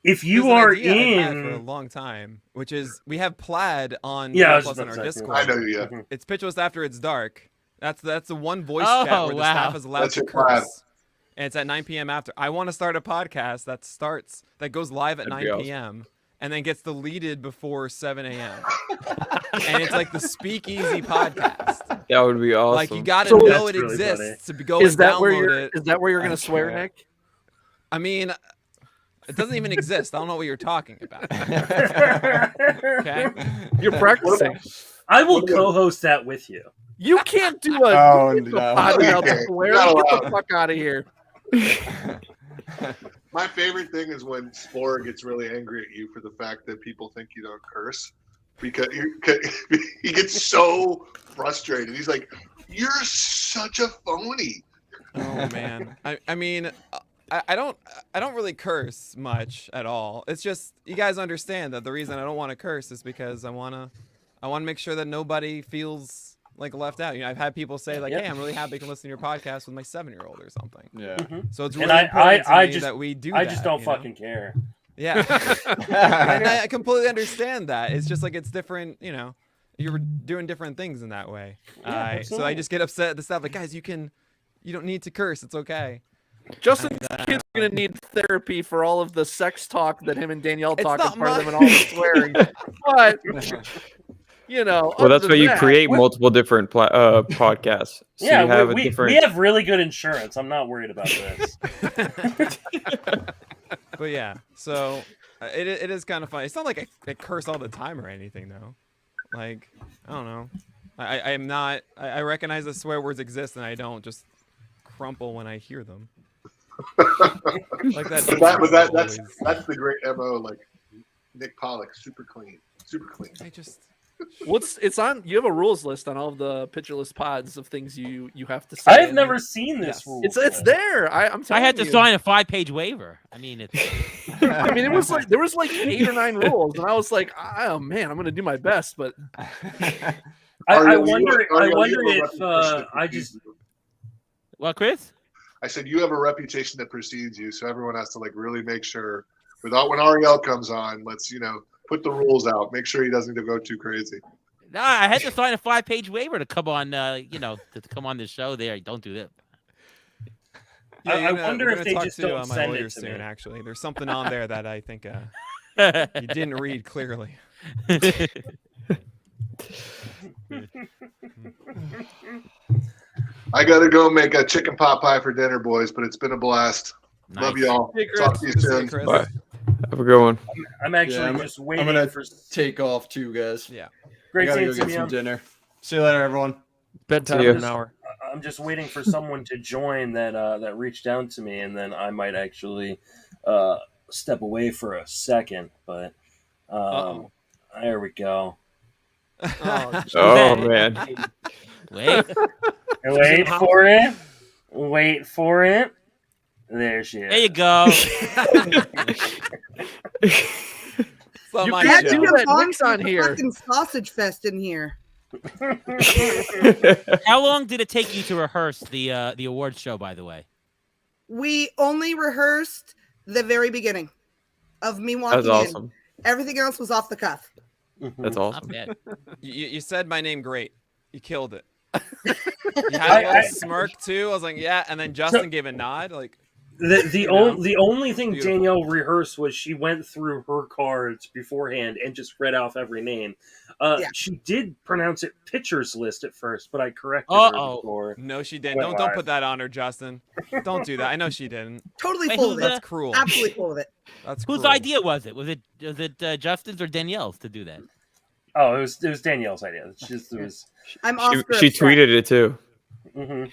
If you There's an are idea I've had for a in, long time, which is we have Plaid on Yeah, I was Plus in about our to say, Discord. I know, yeah. It's Pitch List After It's Dark. That's the one voice Oh, chat where the wow. staff is allowed That's to your Plaid. curse. And it's at 9 p.m. after. I want to start a podcast that goes live at That'd 9 be p.m. and then gets deleted before 7 a.m. And it's like the Speakeasy podcast. That would be awesome. Like you got to So know that's it really exists to go Is and that where download you're? it. Is that where you're gonna swear, Nick? I mean, it doesn't even exist. I don't know what you're talking about. Okay. You're practicing. I will co-host that with you. You can't do a pod without swearing. Get the fuck out of here. My favorite thing is when Spore gets really angry at you for the fact that people think you don't curse, because he gets so frustrated. He's like, "You're such a phony." Oh man. I mean, I don't really curse much at all. It's just you guys understand that the reason I don't want to curse is because I want to make sure that nobody feels like left out. I've had people say like, "Hey, I'm really happy I can listen to your podcast with my 7-year-old or something." Yeah. So it's And really important to I me just that we do I that, just don't you know? fucking care. Yeah. And I completely understand that. It's just like it's different, you're doing different things in that way. So I just get upset at the stuff like, guys, you don't need to curse. It's okay. Justin's kids are gonna need therapy for all of the sex talk that him and Danielle It's talk not in front of mine. them and all the swearing. But Well, other that's than why you that- create multiple different podcasts. So Yeah, you have a we different. have really good insurance. I'm not worried about this. But yeah, so it is kind of funny. It's not like I curse all the time or anything though. Like, I don't know. I recognize that swear words exist and I don't just crumple when I hear them. Like that's the great MO. Like Nick Pollock, super clean. I just. It's on. You have a rules list on all of the pitcherless pods of things you have to say. I've never seen this rule. It's there. I'm telling I had to you. sign a 5-page waiver. I mean, it's. I mean, it was like there was like 8 or 9 rules, and I was like, oh man, I'm gonna do my best, but I wonder if I just. What, Chris? I said you have a reputation that precedes you, so everyone has to like really make sure. Without when Ariel comes on, let's put the rules out. Make sure he doesn't go too crazy. No, I had to sign a 5-page waiver to come on. To come on this show. There, don't do that. Yeah, I wonder if they just don't my send lawyer it to soon. me. Actually, there's something on there that I think you didn't read clearly. I gotta go make a chicken pot pie for dinner, boys. But it's been a blast. Nice. Love y'all. Hey, Chris. Talk to you soon. Bye. Have a good one. I'm actually just waiting I'm gonna for take off too, guys. Yeah. great I gotta seeing go get you. some dinner. See you later, everyone. Bedtime See ya. in an hour. I'm just waiting for someone to join that reached out to me, and then I might actually step away for a second. But there we go. Oh man. Wait. Wait for it. Wait for it. There she is. There you go. So you my can't show. do that. Nick's on here. Fucking sausage fest in here. How long did it take you to rehearse the awards show? By the way, We only rehearsed the very beginning of me walking That's awesome. in. Everything else was off the cuff. That's awesome. not bad. You said my name great. You killed it. You had a little smirk too. I was like, yeah, and then Justin gave a nod. Like The only thing Beautiful. Danielle rehearsed was she went through her cards beforehand and just read off every name. Yeah. She did pronounce it pitcher's list at first, but I corrected Uh-oh. her before. no, she didn't. Went Don't live. put that on her, Justin. Don't do that. I know she didn't. Totally Wait, full who's of it. That's cruel. Absolutely full of it. That's Whose cruel. idea was it? Was it Justin's or Danielle's to do that? Oh, it was Danielle's idea. It's just it was. I'm She Oscar. tweeted it too. Mhm.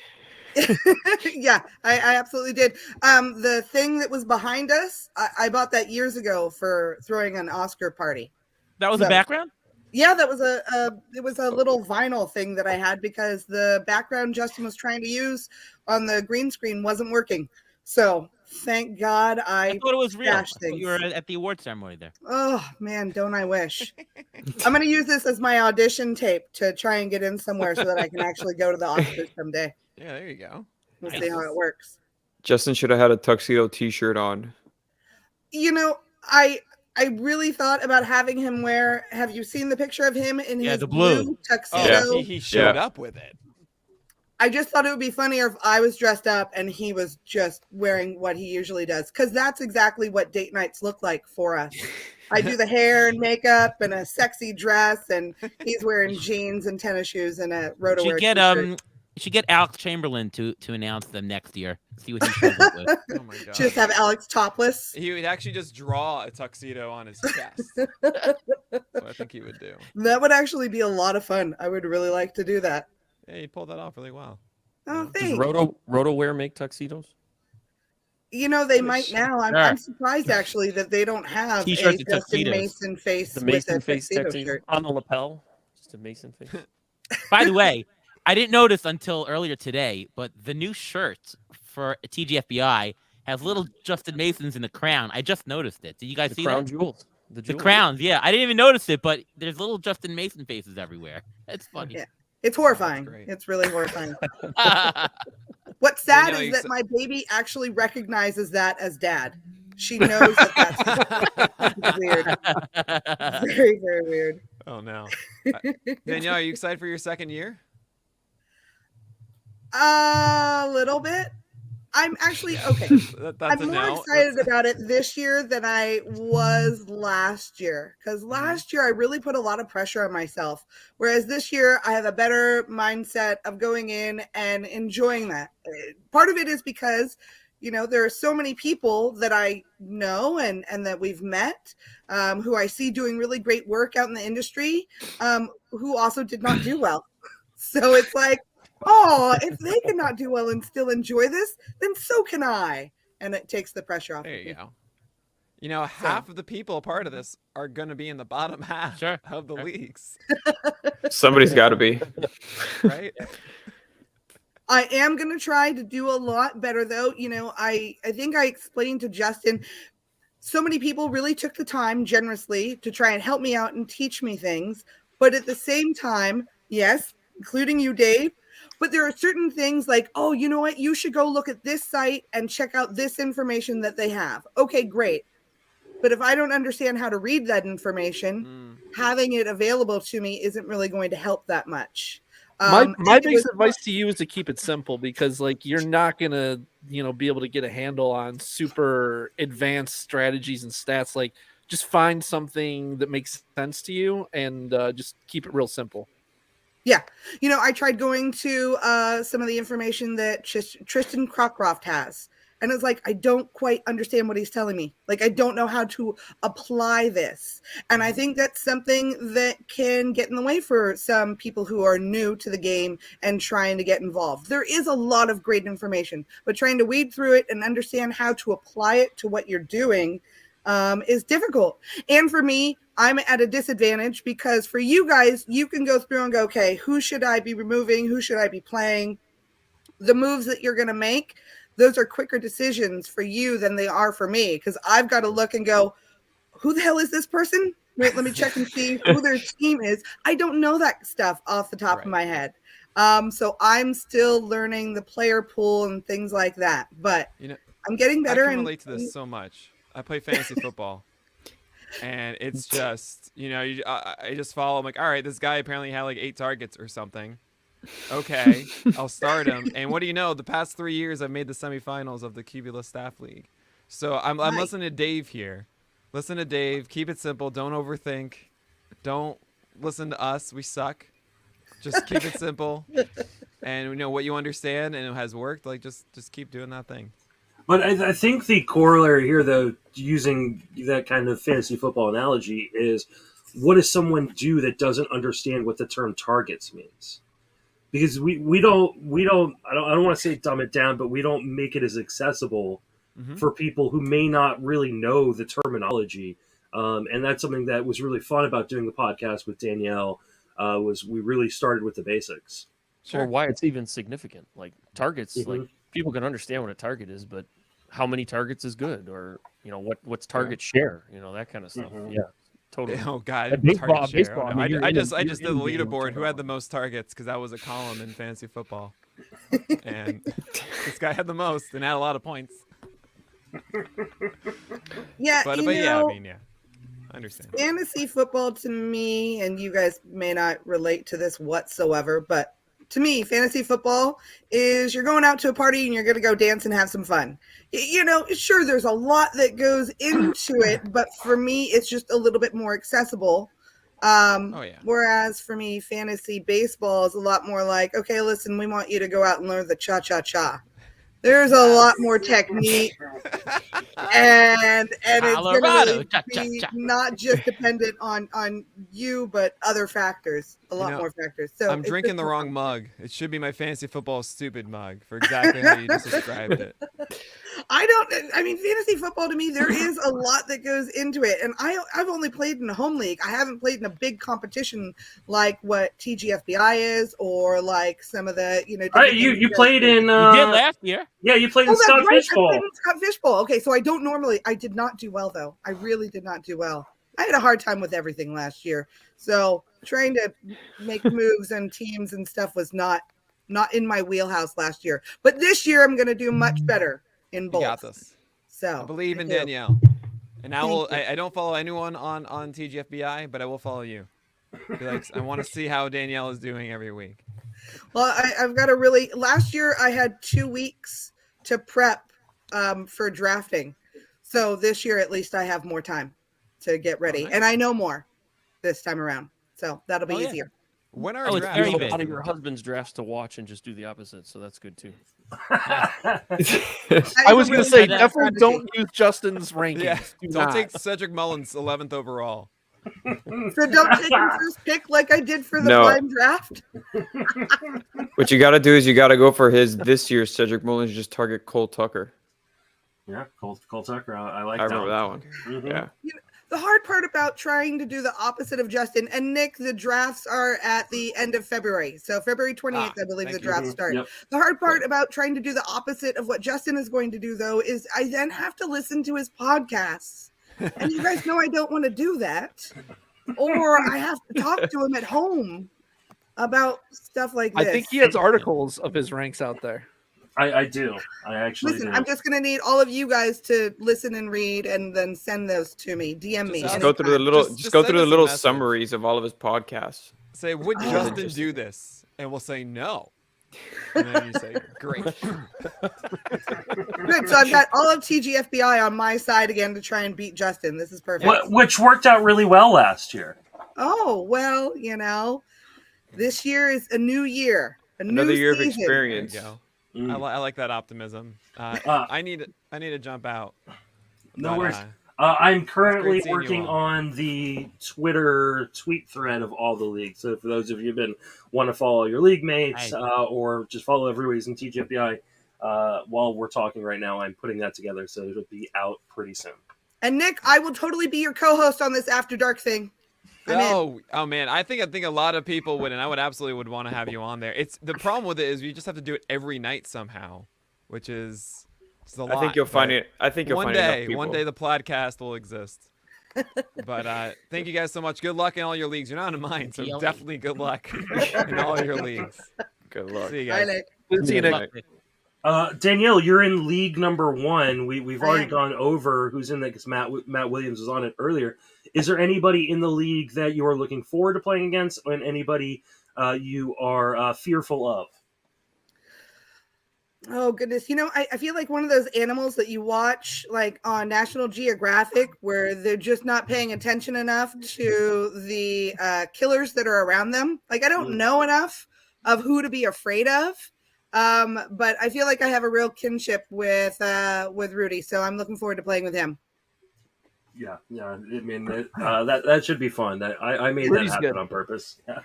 Yeah, I absolutely did. The thing that was behind us, I bought that years ago for throwing an Oscar party. That was the So- background. Yeah, that was it was a little vinyl thing that I had because the background Justin was trying to use on the green screen wasn't working. So thank God I thought it was real. I stashed thought you were things. at the award ceremony there. Oh man, don't I wish. I'm gonna use this as my audition tape to try and get in somewhere so that I can actually go to the Oscars someday. Yeah, there you go. We'll see how it works. Justin should have had a tuxedo T-shirt on. You know, I really thought about having him wear. Have you seen the picture of him in Yeah, his the blue. blue Oh, tuxedo? he showed Yeah. up with it. I just thought it would be funnier if I was dressed up and he was just wearing what he usually does, because that's exactly what date nights look like for us. I do the hair and makeup and a sexy dress, and he's wearing jeans and tennis shoes and a roto You wear should get t-shirt. you should get Alex Chamberlain to announce them next year. See what he shows up with. Oh my god. Just have Alex topless. He would actually just draw a tuxedo on his chest. That's what I think he would do. That would actually be a lot of fun. I would really like to do that. Yeah, he pulled that off really well. Oh, Does thanks. RotoWear make tuxedos? You know, they might now. I'm Sure. surprised actually that they don't have T-shirts a and Justin tuxedos. Mason face The with Mason a face tuxedo tuxedo shirt. on the lapel. Just a Mason face. By the way, I didn't notice until earlier today, but the new shirt for TGFBI has little Justin Masons in the crown. I just noticed it. Did you guys The see crown that? jewels. The jewels. crowns, yeah. I didn't even notice it, but there's little Justin Mason faces everywhere. It's funny. Yeah. It's horrifying. great. It's really horrifying. What's sad know, is you that said- my baby actually recognizes that as dad. She knows that that's weird. Very, very weird. Oh no. Danielle, are you excited for your second year? A little bit. I'm actually okay. That's I'm a more no. excited about it this year than I was last year, because Mm-hmm. last year I really put a lot of pressure on myself, whereas this year I have a better mindset of going in and enjoying that. Part of it is because, you know, there are so many people that I know and that we've met, who I see doing really great work out in the industry, who also did not do well. So it's like, Oh, if they cannot do well and still enjoy this, then so can I. And it takes the pressure off. There you go. You know, half of the people a part of this are going to be in the bottom half of the leagues. Somebody's got to be. Right? I am going to try to do a lot better, though. You know, I think I explained to Justin, so many people really took the time generously to try and help me out and teach me things. But at the same time, yes, including you, Dave, but there are certain things like, oh, you know what? You should go look at this site and check out this information that they have. Okay, great. But if I don't understand how to read that information, having it available to me isn't really going to help that much. My biggest advice to you is to keep it simple, because like you're not gonna, be able to get a handle on super advanced strategies and stats. Like just find something that makes sense to you and just keep it real simple. Yeah. I tried going to some of the information that Tristan Cockcroft has. And it's like, I don't quite understand what he's telling me. Like, I don't know how to apply this. And I think that's something that can get in the way for some people who are new to the game and trying to get involved. There is a lot of great information, but trying to weed through it and understand how to apply it to what you're doing is difficult. And for me, I'm at a disadvantage because for you guys, you can go through and go, okay, who should I be removing? Who should I be playing? The moves that you're going to make, those are quicker decisions for you than they are for me, because I've got to look and go, who the hell is this person? Wait, let me check and see who their team is. I don't know that stuff off the top of my head. So I'm still learning the player pool and things like that. But I'm getting better. I can relate to this so much. I play fantasy football. And it's just, I just follow. I'm like, all right, this guy apparently had like 8 targets or something. Okay, I'll start him. And what do you know? The past 3 years, I've made the semifinals of the Cubulus Staff League. So I'm listening to Dave here. Listen to Dave. Keep it simple. Don't overthink. Don't listen to us. We suck. Just keep it simple. And what you understand and it has worked. Like just keep doing that thing. But I think the corollary here, though, using that kind of fantasy football analogy, is what does someone do that doesn't understand what the term targets means? Because we don't I don't want to say dumb it down, but we don't make it as accessible for people who may not really know the terminology. And that's something that was really fun about doing the podcast with Danielle, was we really started with the basics. Or why it's even significant. Like targets, like people can understand what a target is, but how many targets is good? Or, what's target share? That kind of stuff. Yeah. Totally. Oh God! Baseball. Oh, no. I just did the leaderboard. Who had the most targets? Because that was a column in fantasy football, and this guy had the most and had a lot of points. Yeah, but yeah, I understand. Fantasy football to me, and you guys may not relate to this whatsoever, but to me, fantasy football is you're going out to a party and you're going to go dance and have some fun. Sure, there's a lot that goes into it, but for me, it's just a little bit more accessible. Whereas for me, fantasy baseball is a lot more like, okay, listen, we want you to go out and learn the cha-cha-cha. There's a lot more technique, and it's going to be not just dependent on you, but other factors, a lot more factors. So I'm drinking the wrong mug. It should be my fantasy football stupid mug for exactly how you just described it. Fantasy football to me, there is a lot that goes into it, and I've only played in a home league. I haven't played in a big competition like what TGFBI is, or like some of the you played in. You did last year. Yeah, you played in Scott Fishbowl. Scott Fishbowl. Okay, so I did not do well though. I really did not do well. I had a hard time with everything last year. So trying to make moves and teams and stuff was not in my wheelhouse last year. But this year I'm going to do much better in both. You got this. So I believe in Danielle. And I don't follow anyone on TGFBI, but I will follow you. I want to see how Danielle is doing every week. Well, I've got last year I had 2 weeks to prep for drafting. So this year, at least I have more time to get ready. And I know more this time around. So that'll be easier. When are it's drafts? very out of your husband's drafts to watch and just do the opposite. So that's good too. I was going to say, definitely don't use Justin's rankings. Yeah, don't take Cedric Mullins 11th overall. So don't take your first pick like I did for the No. blind draft. What you got to do is you got to go for his this year's Cedric Mullins. Just target Cole Tucker. Yeah, Cole Tucker. I like I that. remember that one. Mhm. Yeah. The hard part about trying to do the opposite of Justin and Nick, the drafts are at the end of February. So February 28th, I believe the drafts start. Yep. The hard part about trying to do the opposite of what Justin is going to do, though, is I then have to listen to his podcasts. And you guys know I don't want to do that. Or I have to talk to him at home about stuff like this. I think he has articles of his ranks out there. I do. I actually Listen, do. I'm just going to need all of you guys to listen and read and then send those to me. DM me. Just go through the little, just go send through the us a little message. summaries of all of his podcasts. Say, would Oh. Justin do this? And we'll say no. And then you say, great. Good. So I've got all of TGFBI on my side again to try and beat Justin. This is perfect. Which worked out really well last year. Oh, well, this year is a new year. Another year of season. experience. There you go. Mm. I like that optimism. I need to jump out. No But, worries. I'm currently seeing you working all. on the Twitter tweet thread of all the leagues. So for those of you who want to follow your league mates or just follow everybody's in TGFBI, while we're talking right now, I'm putting that together. So it'll be out pretty soon. And Nick, I will totally be your co-host on this After Dark thing. Oh man, I think a lot of people would, and I would absolutely want to have you on there. It's the problem with it is you just have to do it every night somehow, which is a lot. I think you'll find it. I think you'll one find enough day, people. one day the podcast will exist. But thank you guys so much. Good luck in all your leagues. You're not in mine, so definitely good luck in all your leagues. Good luck. See you guys. See you, Nick. Danielle, you're in league number 1. We've I already am. gone over who's in that because Matt Williams was on it earlier. Is there anybody in the league that you are looking forward to playing against, and anybody you are fearful of? Oh goodness. I feel like one of those animals that you watch like on National Geographic where they're just not paying attention enough to the killers that are around them. Like I don't know enough of who to be afraid of. But I feel like I have a real kinship with Rudy, so I'm looking forward to playing with him. Yeah. I mean, that should be fun. I made Rudy's that happen good. on purpose. Yeah.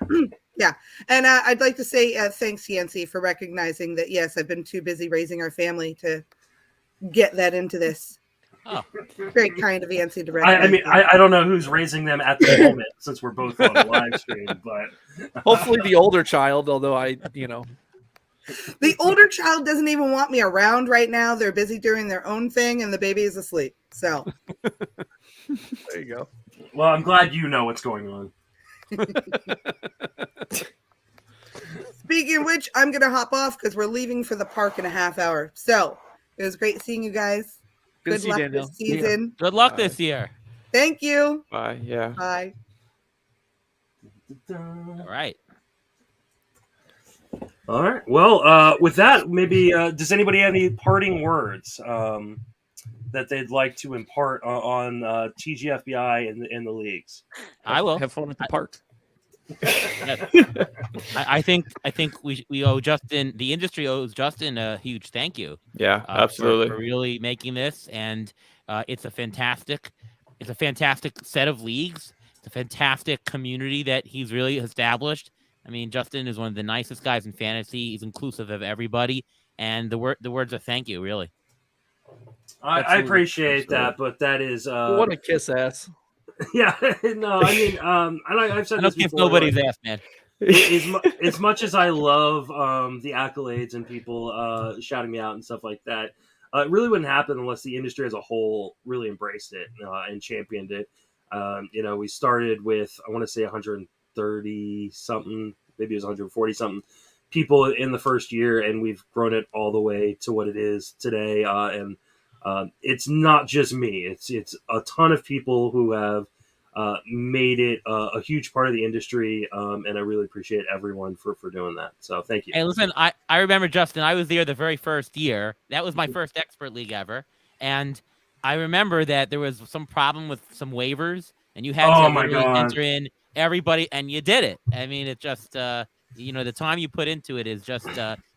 Yeah. And I'd like to say thanks, Yancey, for recognizing that, yes, I've been too busy raising our family to get that into this. Oh. Very kind of Yancey to recognize. I mean, I don't know who's raising them at the moment since we're both on the live stream, but Hopefully the older child, although the older child doesn't even want me around right now. They're busy doing their own thing, and the baby is asleep. So there you go. well, I'm glad you know what's going on. Speaking of which, I'm going to hop off because we're leaving for the park in a half hour. So it was great seeing you guys. Good to Good see you, luck Danielle. this season. Good luck this year. Thank you. Bye. Yeah. Bye. All right. All right. Well, with that, maybe does anybody have any parting words that they'd like to impart on TGFBI and the leagues? I will Have fun at the park. I think we owe Justin. The industry owes Justin a huge thank you. Yeah. For Absolutely. really making this, and it's a fantastic set of leagues. It's a fantastic community that he's really established. I mean, Justin is one of the nicest guys in fantasy. He's inclusive of everybody, and the words of thank you, really. I appreciate that, but that is What a kiss ass. yeah. No, I mean, I've said I this don't kiss before. nobody's like, ass, man. as much as I love the accolades and people shouting me out and stuff like that, it really wouldn't happen unless the industry as a whole really embraced it and championed it. We started with, I want to say 130 something, maybe it was 140 something people in the first year, and we've grown it all the way to what it is today. And it's not just me; it's a ton of people who have made it a huge part of the industry, and I really appreciate everyone for doing that. So thank you. Hey, listen, I remember, Justin, I was there the very first year. That was my first expert league ever. And I remember that there was some problem with some waivers, and you had to literally enter in everybody, and you did it. I mean, it just, the time you put into it is just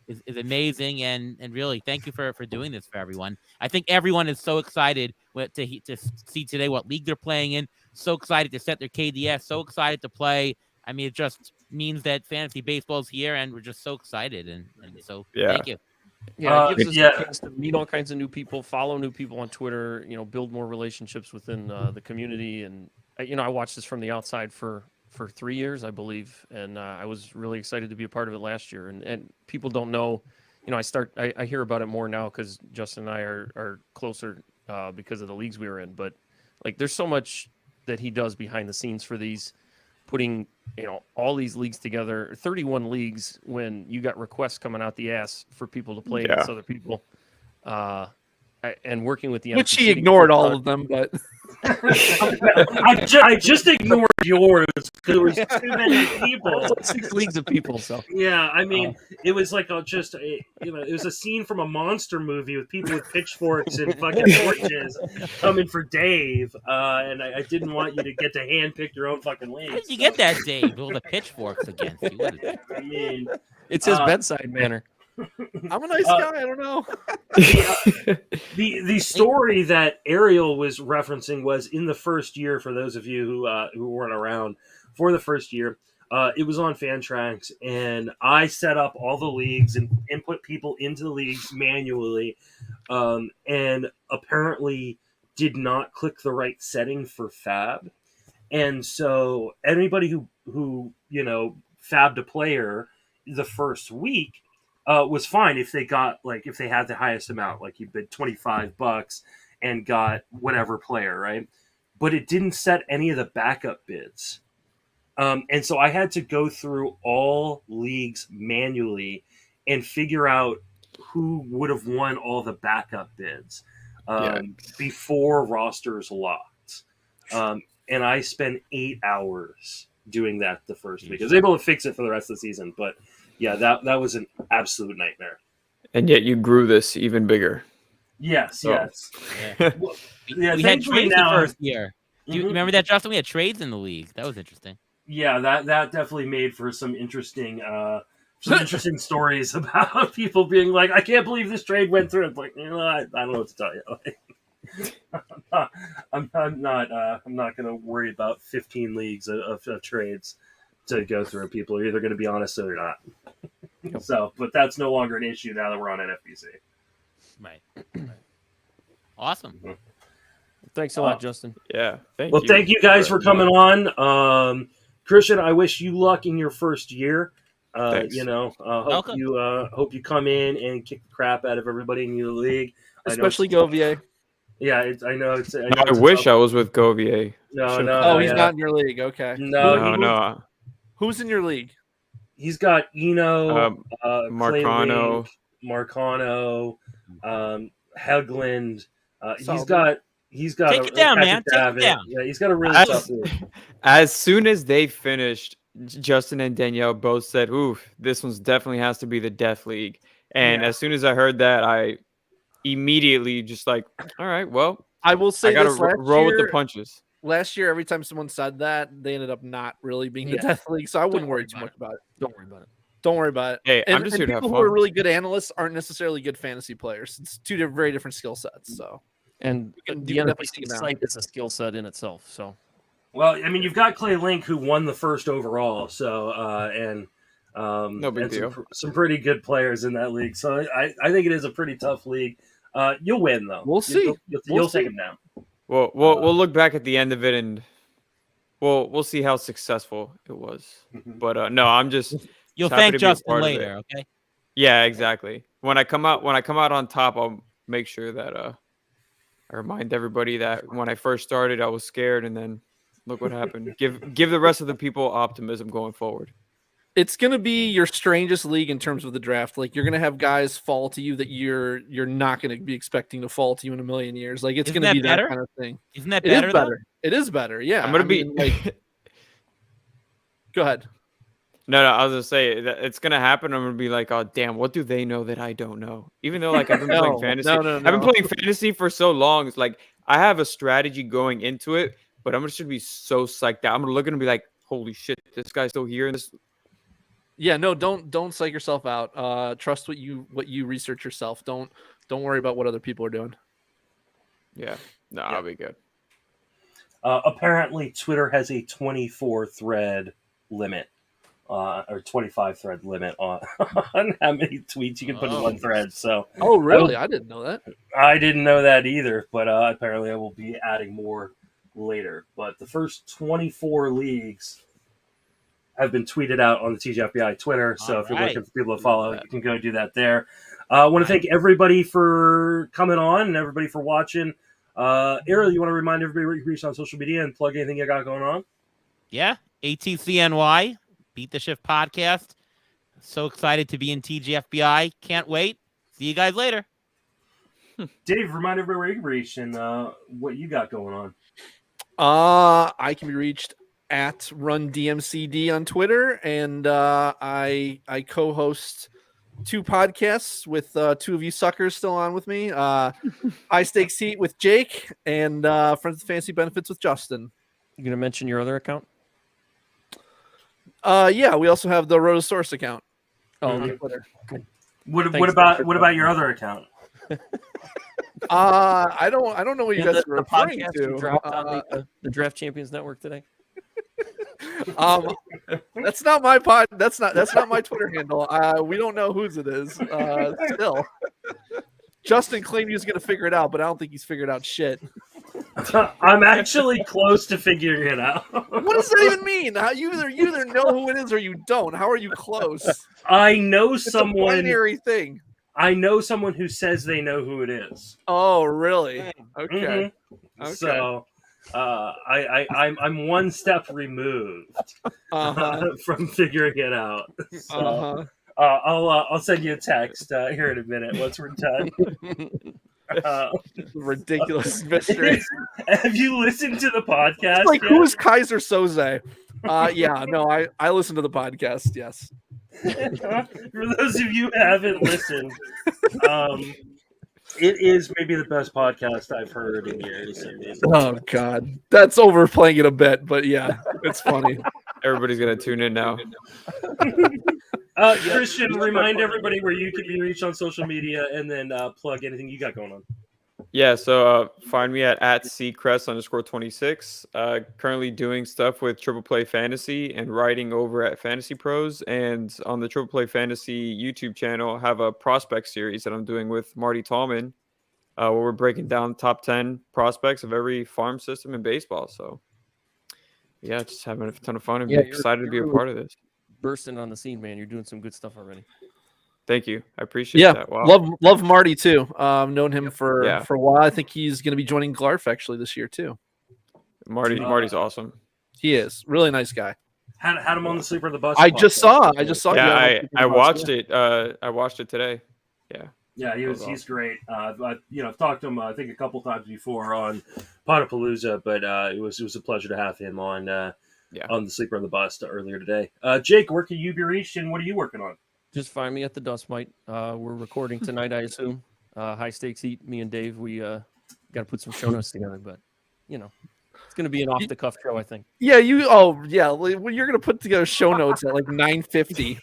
is amazing, and really thank you for doing this for everyone. I think everyone is so excited to see today what league they're playing in. So excited to set their KDS. So excited to play. I mean, it just means that fantasy baseball's here, and we're just so excited. And so thank you. Yeah, it gives us a chance to meet all kinds of new people, follow new people on Twitter, build more relationships within the community. And, I watched this from the outside for 3 years, I believe. And I was really excited to be a part of it last year. And people don't know, I hear about it more now because Justin and I are closer because of the leagues we were in. But like, there's so much that he does behind the scenes for these, putting all these leagues together, 31 leagues, when you got requests coming out the ass for people to play against other people, and working with the which NFBC he ignored all of them, but I just ignored yours because there was too many people. 6 leagues of people. So yeah, I mean, it was like it was a scene from a monster movie with people with pitchforks and fucking torches coming for Dave, and I didn't want you to get to handpick your own fucking league. How did you get that, Dave? All the pitchforks against you. What is it? I mean, it's his bedside manner. I'm a nice guy. I don't know. The story that Ariel was referencing was in the first year. For those of you who weren't around for the first year, it was on Fantrax, and I set up all the leagues and input people into the leagues manually, and apparently did not click the right setting for Fab, and so anybody who fabbed a player the first week. Was fine if they got if they had the highest amount, like you bid $25 and got whatever player, right? But it didn't set any of the backup bids, and so I had to go through all leagues manually and figure out who would have won all the backup bids before rosters locked, and I spent 8 hours doing that the first week. I was able to fix it for the rest of the season, but. Yeah, that was an absolute nightmare. And yet you grew this even bigger. Yes, so. yes. Yeah. We had trades the first year. Do you remember that, Justin? We had trades in the league. That was interesting. Yeah, that definitely made for some interesting stories about people being like, I can't believe this trade went through. It's like, I don't know what to tell you. I'm not going to worry about 15 leagues of trades to go through. People are either going to be honest or they're not. So, but that's no longer an issue now that we're on NFBC. Right. Awesome. Thanks a lot, Justin. Yeah. Thank you guys for coming on. Christian, I wish you luck in your first year. Hope you come in and kick the crap out of everybody in your league, especially Govier. Yeah, I wish I was with Govier. No. He's not in your league. Okay. No. Who's in your league? He's got Marcano, Hegland. He's got. Take it down, man. Take it down. Yeah, he's got a really tough league. As soon as they finished, Justin and Danielle both said, "Oof, this one's definitely has to be the death league." And as soon as I heard that, I immediately just all right, well, I will say I gotta roll with the punches. Last year, every time someone said that, they ended up not really being the death league. So I wouldn't worry too much about it. Don't worry about it. Don't worry about it. Hey, I'm just here to have fun. People who are really good analysts aren't necessarily good fantasy players. It's two very different skill sets. So, and the NFBC site is a skill set in itself. So, well, I mean, you've got Clay Link who won the first overall. So, no big deal. Some pretty good players in that league. So I think it is a pretty tough league. You'll win though. We'll see. You'll take him down. Well, we'll look back at the end of it and we'll see how successful it was. But no, I'm just. You'll thank Justin later, okay? Yeah, exactly. When I come out on top, I'll make sure that I remind everybody that when I first started, I was scared, and then look what happened. Give the rest of the people optimism going forward. It's gonna be your strangest league in terms of the draft. Like, you're gonna have guys fall to you that you're not gonna be expecting to fall to you in a million years. Like, it's gonna be that kind of thing. Isn't that better? It is better. Yeah. I'm gonna be. Go ahead. No, I was gonna say that it's gonna happen. I'm gonna be like, oh damn, what do they know that I don't know? Even though I've been playing fantasy. I've been playing fantasy for so long. It's like I have a strategy going into it, but I'm just gonna be so psyched out. I'm gonna look and be like, holy shit, this guy's still here in this. Yeah, no, don't psych yourself out. Trust what you research yourself. Don't worry about what other people are doing. Yeah, no, I'll be good. Apparently, Twitter has a 24 thread limit, or 25 thread limit on, on how many tweets you can put in one thread. So, oh, really? I didn't know that. I didn't know that either, but apparently, I will be adding more later. But the first 24 leagues have been tweeted out on the TGFBI Twitter. So, if you're looking for people to follow, you can go do that there. I want to thank everybody for coming on and everybody for watching. Ariel, you want to remind everybody where you can reach on social media and plug anything you got going on? Yeah, ATCNY, Beat the Shift podcast. So excited to be in TGFBI. Can't wait. See you guys later. Dave, remind everybody where you can reach and what you got going on. I can be reached at RunDMCD on Twitter, and I co-host 2 podcasts with 2 of you suckers still on with me. High Stakes Heat with Jake and Friends of Fantasy Benefits with Justin. You gonna mention your other account? Yeah, we also have the Rotosaurus account. On Twitter. What about your other account? I don't know what you guys are referring podcast to. you dropped on the Draft Champions Network today. That's not my pod. That's not my Twitter handle. We don't know whose it is. Still, Justin claimed he was going to figure it out, but I don't think he's figured out shit. I'm actually close to figuring it out. What does that even mean? You either know who it is or you don't. How are you close? I know It's someone. a binary thing. I know someone who says they know who it is. Oh, really? Okay. Mm-hmm. Okay. So, I'm one step removed from figuring it out. So, I'll send you a text here in a minute once we're done. Ridiculous mystery. Have you listened to the podcast? It's like, yet? who is Kaiser Soze? Yeah, no, I listen to the podcast. Yes. For those of you who haven't listened, it is maybe the best podcast I've heard in years. Oh God, that's overplaying it a bit, but yeah, it's funny. Everybody's gonna tune in now. Christian, remind everybody where you can be reached on social media, and then plug anything you got going on. Yeah, so find me at @ccrest_26. Currently doing stuff with Triple Play Fantasy and writing over at Fantasy Pros, and on the Triple Play Fantasy YouTube channel, I have a prospect series that I'm doing with Marty Tallman, where we're breaking down top 10 prospects of every farm system in baseball. So, yeah, just having a ton of fun and excited to be a part of this. Bursting on the scene, man. You're doing some good stuff already. Thank you. I appreciate that. Wow. Love Marty too. Known him for a while. I think he's going to be joining Glarf actually this year too. Marty's awesome. He is really nice guy. Had him on the Sleeper of the Bus. I just saw. Yeah, I watched it. I watched it today. Yeah. Yeah, he's great. I've talked to him I think a couple times before on Potapalooza, but it was a pleasure to have him on the Sleeper on the Bus earlier today. Jake, where can you be reached, and what are you working on? Just find me at the Dust Mite. We're recording tonight, I assume. High Stakes Heat. Me and Dave, we got to put some show notes together, but it's going to be an off the cuff show, I think. Yeah, well, you're going to put together show notes at like 9:50.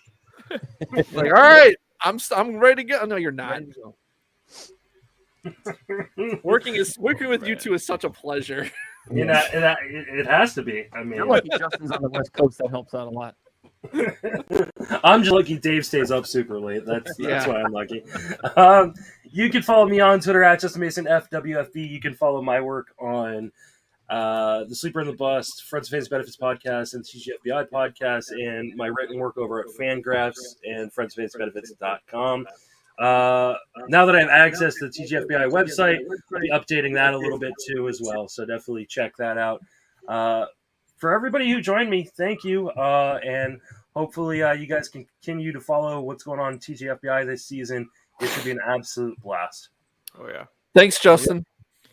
Like, all right, I'm ready to go. No, you're not. Working with you two is such a pleasure. It has to be. I mean, you're lucky Justin's on the West Coast. That helps out a lot. I'm just lucky Dave stays up super late. That's why I'm lucky. You can follow me on Twitter at JustinMasonFWFB. You can follow my work on the Sleeper in the Bus, Friends of Fantasy Benefits podcast, and TGFBI podcast, and my written work over at Fangraphs and friendsoffantasybenefits.com. Now that I have access to the TGFBI website, I'll be updating that a little bit too as well. So definitely check that out. For everybody who joined me, thank you. And hopefully you guys can continue to follow what's going on in TGFBI this season. It should be an absolute blast. Oh, yeah. Thanks, Justin.